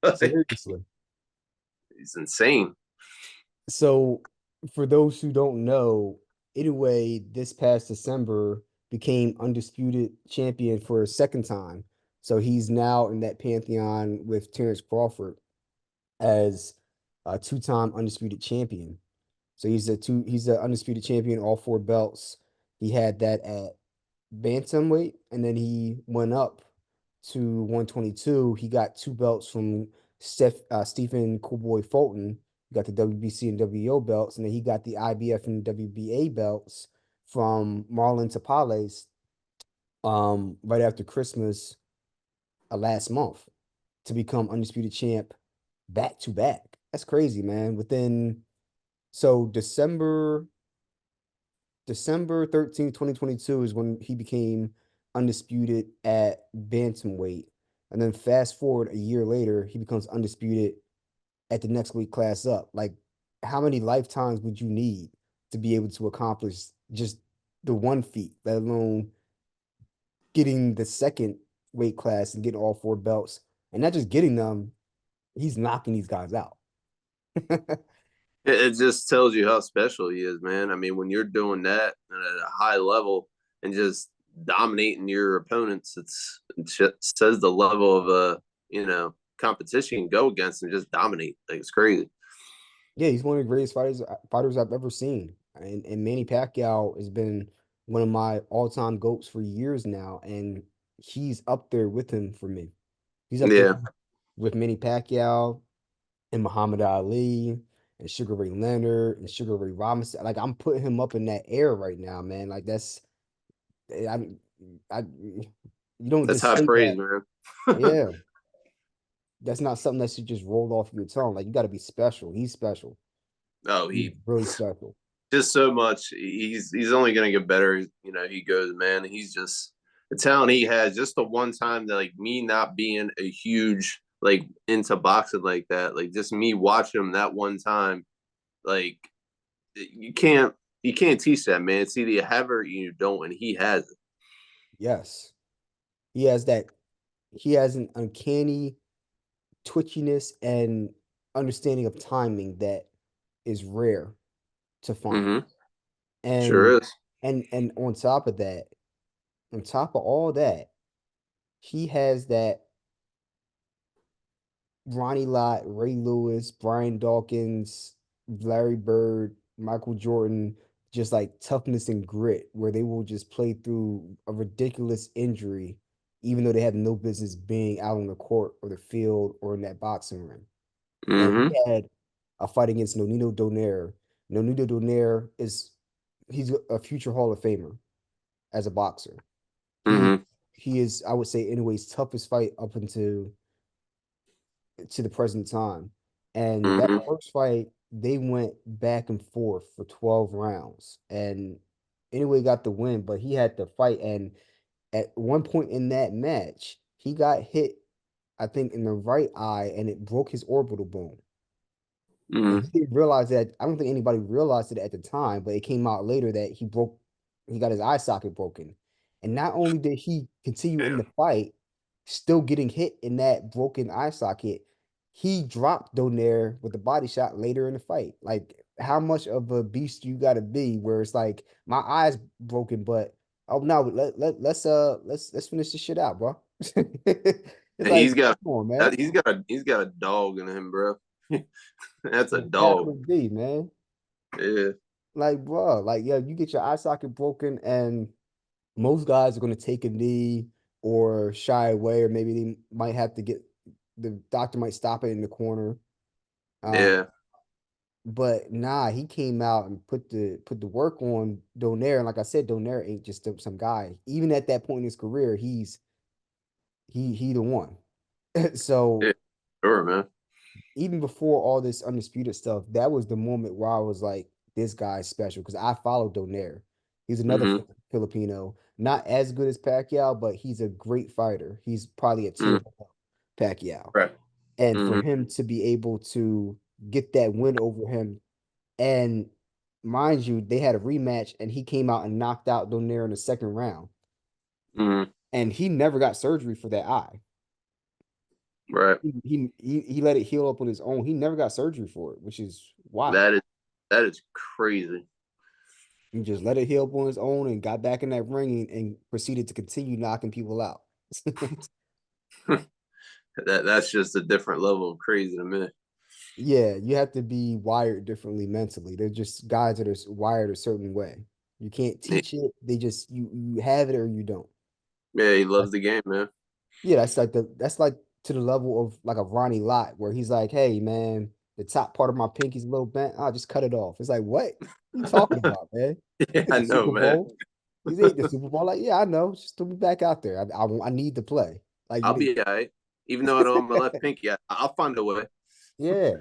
Like, Seriously. it's insane. So, for those who don't know, Inoue this past December became undisputed champion for a second time. So he's now in that pantheon with Terrence Crawford as a two-time undisputed champion. So he's the undisputed champion, all four belts. He had that at bantamweight, and then he went up to 122. He got two belts from Stephen Cowboy Fulton. He got the WBC and WBO belts, and then he got the IBF and WBA belts from Marlon Tapales right after Christmas last month to become undisputed champ back to back. That's crazy, man. So December 13th, 2022 is when he became undisputed at bantamweight. And then fast forward a year later, he becomes undisputed at the next weight class up. Like, how many lifetimes would you need to be able to accomplish just the one feat, let alone getting the second weight class and getting all four belts? And not just getting them, he's knocking these guys out. It just tells you how special he is, man. I mean, when you're doing that at a high level and just dominating your opponents, it just says the level of competition you can go against and just dominate. Like it's crazy. Yeah, he's one of the greatest fighters I've ever seen. And Manny Pacquiao has been one of my all-time GOATs for years now, and he's up there with him for me. He's up there Yeah, with Manny Pacquiao and Muhammad Ali and Sugar Ray Leonard and Sugar Ray Robinson. Like I'm putting him up in that air right now, man. Like I I you don't that's just high say praise, that. man. Yeah, that's not something that should just roll off your tongue. Like you got to be special. He's special. Oh, He's he really special. just so much. He's only gonna get better. He goes, man. He's just the talent he has. Just the one time that like me not being a huge like into boxing like that, like just me watching him that one time, like you can't teach that, man. It's either you have it or you don't, and he has it. Yes. He has that he has an uncanny twitchiness and understanding of timing that is rare to find. Mm-hmm. And Sure is. and on top of all that, he has that Ronnie Lott, Ray Lewis, Brian Dawkins, Larry Bird, Michael Jordan, just like toughness and grit, where they will just play through a ridiculous injury, even though they have no business being out on the court or the field or in that boxing ring. And he Mm-hmm. had a fight against Nonito Donaire. Nonito Donaire is he's a future Hall of Famer as a boxer. He Mm-hmm. he is, I would say, anyways, toughest fight up until to the present time. And that Mm-hmm. first fight, they went back and forth for 12 rounds. And anyway, got the win, but he had to fight. And at one point in that match, he got hit, I think, in the right eye, and it broke his orbital bone. And Mm-hmm. he didn't realize that. I don't think anybody realized it at the time, but it came out later that he got his eye socket broken. And not only did he continue in the fight, still getting hit in that broken eye socket, he dropped Donaire with a body shot later in the fight. Like, how much of a beast you got to be where it's like, my eye's broken, but oh no, let's finish this shit out, bro. It's And like, come on, man. he's got a dog in him, bro. That's a The capital dog. D, man. Yeah. Like, bro, like, yeah, you get your eye socket broken, and most guys are going to take a knee or shy away, or maybe they might have to get the doctor might stop it in the corner. Uh, Yeah. but nah, he came out and put the work on Donaire, and like I said, Donaire ain't just some guy. Even at that point in his career, he the one. So Yeah. Sure, man. even before all this undisputed stuff, that was the moment where I was like, this guy's special because I followed Donaire. He's another Mm-hmm. Filipino, not as good as Pacquiao, but he's a great fighter. He's probably a tier Mm-hmm. above Pacquiao. Right. And for Mm-hmm. him to be able to get that win over him, and mind you, they had a rematch and he came out and knocked out Donaire in the second round. Mm-hmm. And he never got surgery for that eye. Right. He let it heal up on his own. He never got surgery for it, which is wild. That is that is crazy. He just let it heal up on his own and got back in that ring and proceeded to continue knocking people out. That's just a different level of crazy to me. Yeah, you have to be wired differently mentally. They're just guys that are wired a certain way. You can't teach it. They just you have it or you don't. Yeah, he loves That's, the game, man. yeah, that's like to the level of like a Ronnie Lott where he's like, hey man, the top part of my pinky's a little bent. I'll just cut it off. It's like, what are you talking about, man? Yeah, You at I the know, Super man. Bowl. He's at the Super Bowl. Like, yeah, I know. Just throw me back out there. I need to play. Like I'll you, be all right. Even though I don't have my left pinky, I'll find a way. yeah.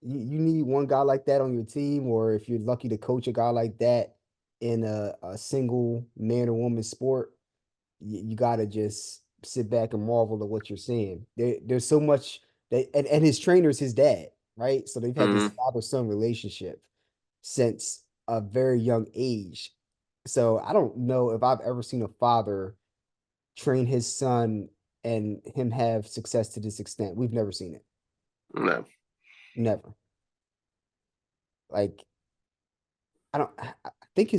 You need one guy like that on your team, or if you're lucky to coach a guy like that in a single man or woman sport, you gotta just sit back and marvel at what you're seeing. There's so much that, and his trainer's his dad, right? So they've had this Mm-hmm. father-son relationship since a very young age. So I don't know if I've ever seen a father train his son and him have success to this extent. We've never seen it. No. Never. Like, I think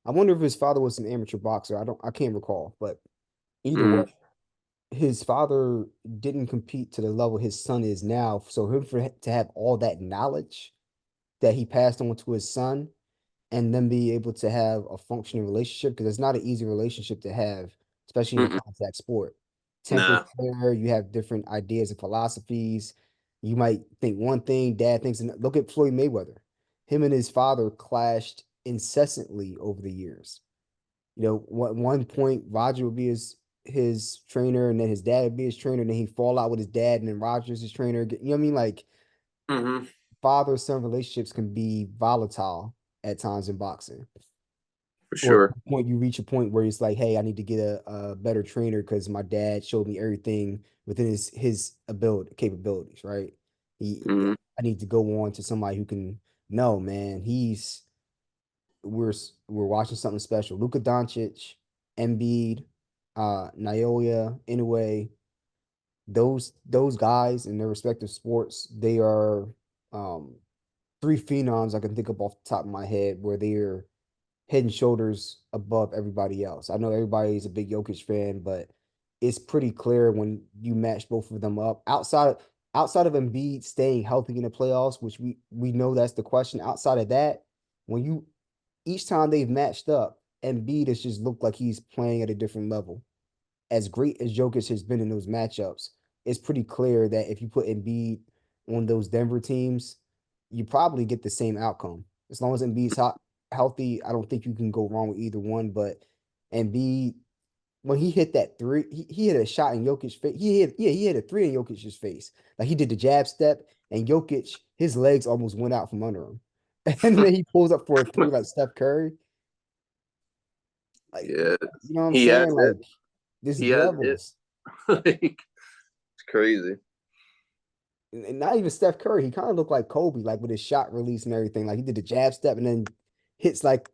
I wonder if his father was an amateur boxer. I can't recall, but either way, Mm-hmm. his father didn't compete to the level his son is now. So him to have all that knowledge that he passed on to his son and then be able to have a functioning relationship because it's not an easy relationship to have, especially in a Mm-mm. contact sport. Tempers Nah. flare, you have different ideas and philosophies. You might think one thing, dad thinks another. Look at Floyd Mayweather. Him and his father clashed incessantly over the years. You know, one point Roger would be his trainer, and then his dad would be his trainer, and then he'd fall out with his dad, and then Roger's his trainer. You know what I mean? Like Mm-hmm. father-son relationships can be volatile at times in boxing. For Or sure. point you reach a point where it's like, hey, I need to get a better trainer because my dad showed me everything within his ability capabilities, right? Mm-hmm. I need to go on to somebody who can no man, we're we're watching something special. Luka Doncic, Embiid, Naoya, Inoue, those guys in their respective sports, they are um three phenoms I can think of off the top of my head where they're head and shoulders above everybody else. I know everybody's a big Jokic fan, but it's pretty clear when you match both of them up. Outside of Embiid staying healthy in the playoffs, which we know that's the question. Outside of that, when you each time they've matched up, Embiid has just looked like he's playing at a different level. As great as Jokic has been in those matchups, it's pretty clear that if you put Embiid on those Denver teams, you probably get the same outcome as long as Embiid's hot, healthy, I don't think you can go wrong with either one. But Embiid, when he hit that three, he hit a shot in Jokic's face. He hit a three in Jokic's face. Like he did the jab step, and Jokic, his legs almost went out from under him. And then he pulls up for a three like Steph Curry. Like, Yeah, you know what I'm he had saying? it. Like, this He had it. levels. Like, it's crazy. And not even Steph Curry. He kind of looked like Kobe, like with his shot release and everything. Like he did the jab step and then hits like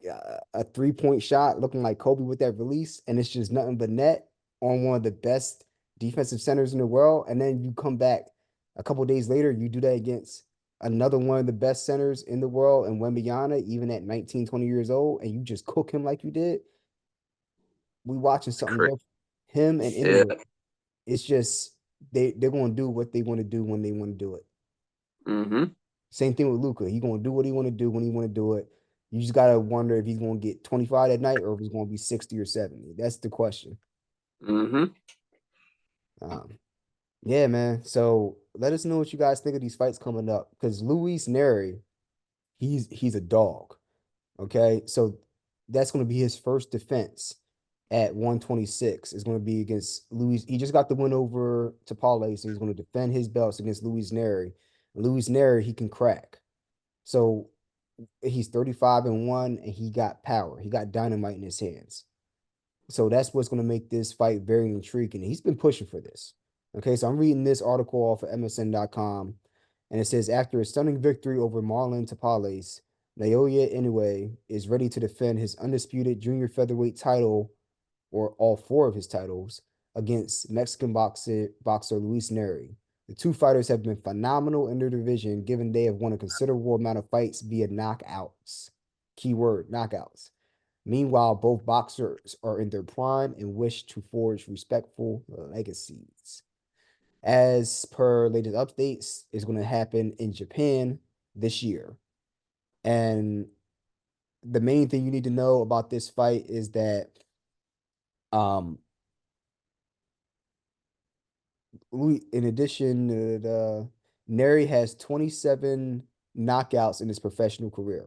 a 3-point shot, looking like Kobe with that release, and it's just nothing but net on one of the best defensive centers in the world. And then you come back a couple days later, you do that against another one of the best centers in the world, and Wemby, even at 19, 20 years old, and you just cook him like you did. We watching It's something crazy. different. Him and Yeah. Inoue, it's just they're gonna do what they want to do when they want to do it. Mm-hmm. Same thing with Luka. He's gonna do what he want to do when he want to do it. You just gotta wonder if he's gonna get 25 at night or if he's gonna be 60 or 70. That's the question. Mm-hmm. Um, yeah, man. So let us know what you guys think of these fights coming up. Because Luis Nery, he's a dog. Okay. So that's gonna be his first defense at 126. Is gonna be against Luis. He just got the win over Tapale, so he's gonna defend his belts against Luis Nery. Luis Nery, he can crack. So he's 35-1 and he got power. He got dynamite in his hands. So that's what's going to make this fight very intriguing. He's been pushing for this. Okay, so I'm reading this article off of MSN.com, and it says after a stunning victory over Marlon Tapales, Naoya Inoue is ready to defend his undisputed junior featherweight title, or all four of his titles, against Mexican boxer Luis Nery. The two fighters have been phenomenal in their division, given they have won a considerable amount of fights via knockouts. Keyword knockouts. Meanwhile, both boxers are in their prime and wish to forge respectful legacies. As per latest updates, is going to happen in Japan this year. And the main thing you need to know about this fight is that um in addition, Nery has 27 knockouts in his professional career.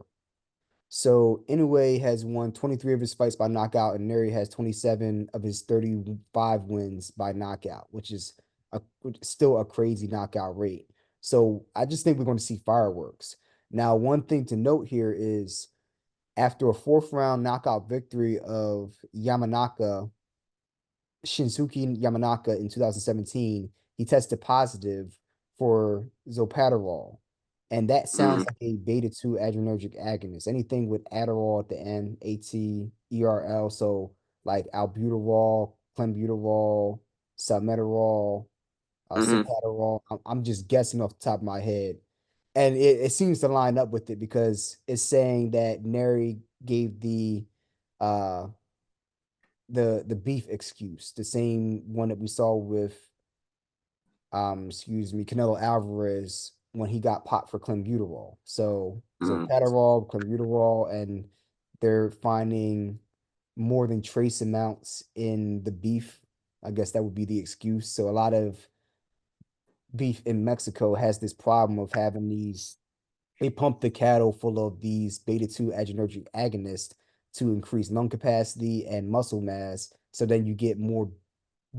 So Inoue has won 23 of his fights by knockout, and Nery has 27 of his 35 wins by knockout, which is still a crazy knockout rate. So I just think we're going to see fireworks. Now, one thing to note here is after a fourth round knockout victory of Shinsuke Yamanaka in 2017, he tested positive for Zolpadrol. And that sounds Mm-hmm. like a beta 2 adrenergic agonist. Anything with Adderall at the end, ATERL, so like albuterol, clenbuterol, salmeterol, Mm-hmm. citalopram. I'm just guessing off the top of my head. And it seems to line up with it because it's saying that Neri gave uh the beef excuse, the same one that we saw with excuse me, Canelo Alvarez when he got popped for clenbuterol. So Mm-hmm. Paterol, clenbuterol, and they're finding more than trace amounts in the beef. I guess that would be the excuse. So a lot of beef in Mexico has this problem of having these. They pump the cattle full of these beta 2 adrenergic agonists to increase lung capacity and muscle mass. So then you get more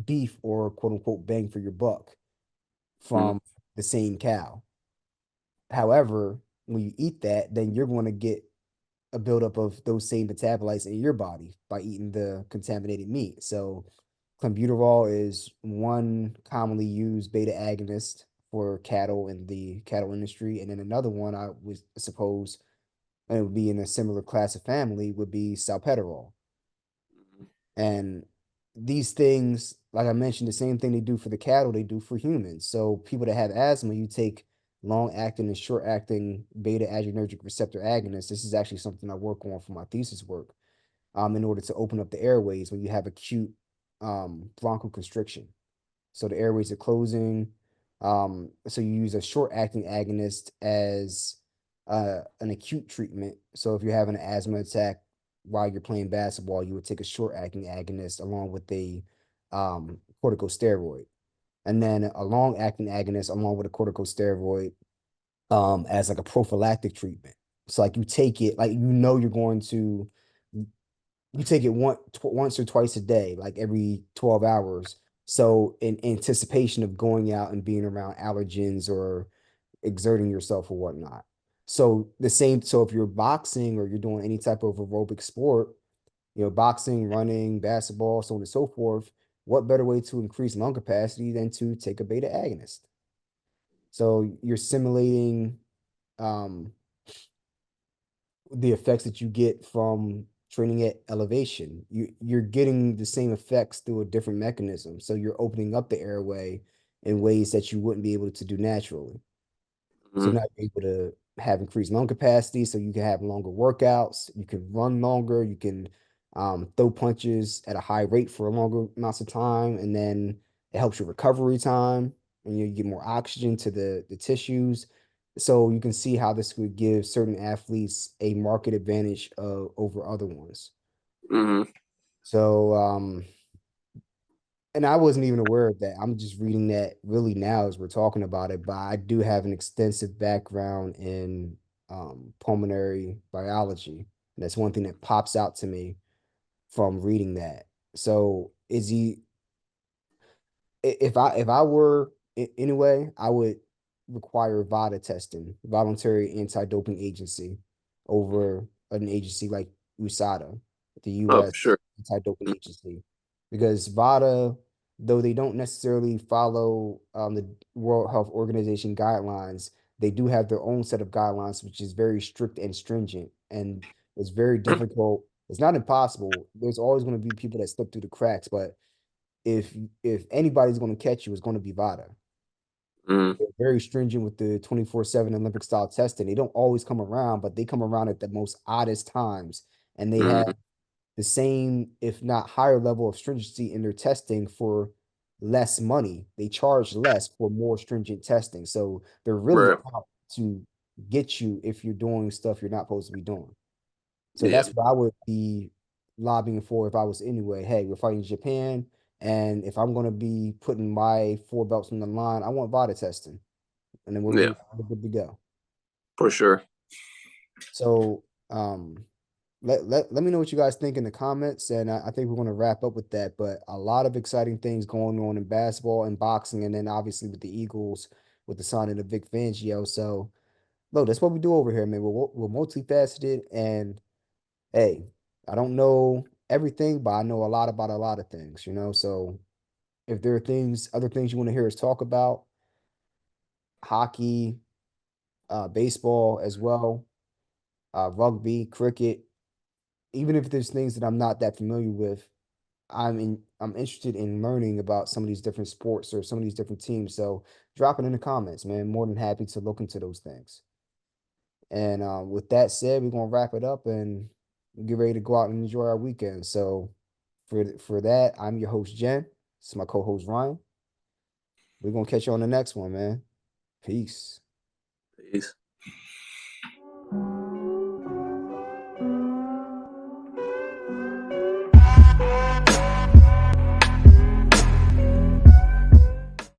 beef or quote unquote bang for your buck from the same cow. However, when you eat that, then you're going to get a buildup of those same metabolites in your body by eating the contaminated meat. So clenbuterol is one commonly used beta agonist for cattle in the cattle industry. And then another one I would suppose and it would be in a similar class of family would be salpeterol. And these things, like I mentioned, the same thing they do for the cattle, they do for humans. So people that have asthma, you take long acting and short acting beta adrenergic receptor agonists. This is actually something I work on for my thesis work, in order to open up the airways when you have acute bronchoconstriction. So the airways are closing. So you use a short acting agonist as an acute treatment. So if you're having an asthma attack while you're playing basketball, you would take a short acting agonist along with a corticosteroid. And then a long acting agonist along with a corticosteroid as like a prophylactic treatment. It's like you take it, like you're going to you take it once or twice a day, like every 12 hours. So in anticipation of going out and being around allergens or exerting yourself or whatnot. So the same, so if you're boxing or you're doing any type of aerobic sport, boxing, running, basketball, so on and so forth, what better way to increase lung capacity than to take a beta agonist? So you're simulating um, the effects that you get from training at elevation. You're getting the same effects through a different mechanism. So you're opening up the airway in ways that you wouldn't be able to do naturally. So Mm-hmm. now you're able to have increased lung capacity, so you can have longer workouts, you can run longer, you can throw punches at a high rate for a longer amounts of time, and then it helps your recovery time, and you get more oxygen to the tissues. So you can see how this would give certain athletes a market advantage over other ones. Mm-hmm. So and I wasn't even aware of that. I'm just reading that really now as we're talking about it, but I do have an extensive background in pulmonary biology. And that's one thing that pops out to me from reading that. So is he if I were anyway, I would require VADA testing, voluntary anti-doping agency, over an agency like USADA, the Oh, for U.S. sure. anti-doping agency, because VADA, though they don't necessarily follow the World Health Organization guidelines, they do have their own set of guidelines, which is very strict and stringent, and it's very difficult. It's not impossible. There's always going to be people that slip through the cracks, but if if anybody's going to catch you, it's going to be VADA. Mm-hmm. They're very stringent with the 24/7 Olympic style testing. They don't always come around, but they come around at the most oddest times. And they have Mm-hmm. the same, if not higher level of stringency in their testing for less money. They charge less for more stringent testing. So they're really Right. out to get you if you're doing stuff you're not supposed to be doing. So Yeah. that's what I would be lobbying for if I was anyway. Hey, we're fighting Japan, and if I'm going to be putting my four belts on the line, I want VADA testing, and then Yeah. we're good to go. For sure. So, let me know what you guys think in the comments, and I think we're going to wrap up with that. But a lot of exciting things going on in basketball and boxing, and then obviously with the Eagles with the signing of Vic Fangio. So, look, that's what we do over here, man. We're multifaceted, and hey, I don't know everything, but I know a lot about a lot of things. So if there are other things you want to hear us talk about, hockey, baseball as well, rugby, cricket, even if there's things that I'm not that familiar with, I'm interested in learning about some of these different sports or some of these different teams. So drop it in the comments, man. More than happy to look into those things. And with that said, we're gonna wrap it up and get ready to go out and enjoy our weekend. So for that, I'm your host, Jen. This is my co-host Ryan. We're gonna catch you on the next one, man. Peace. Peace.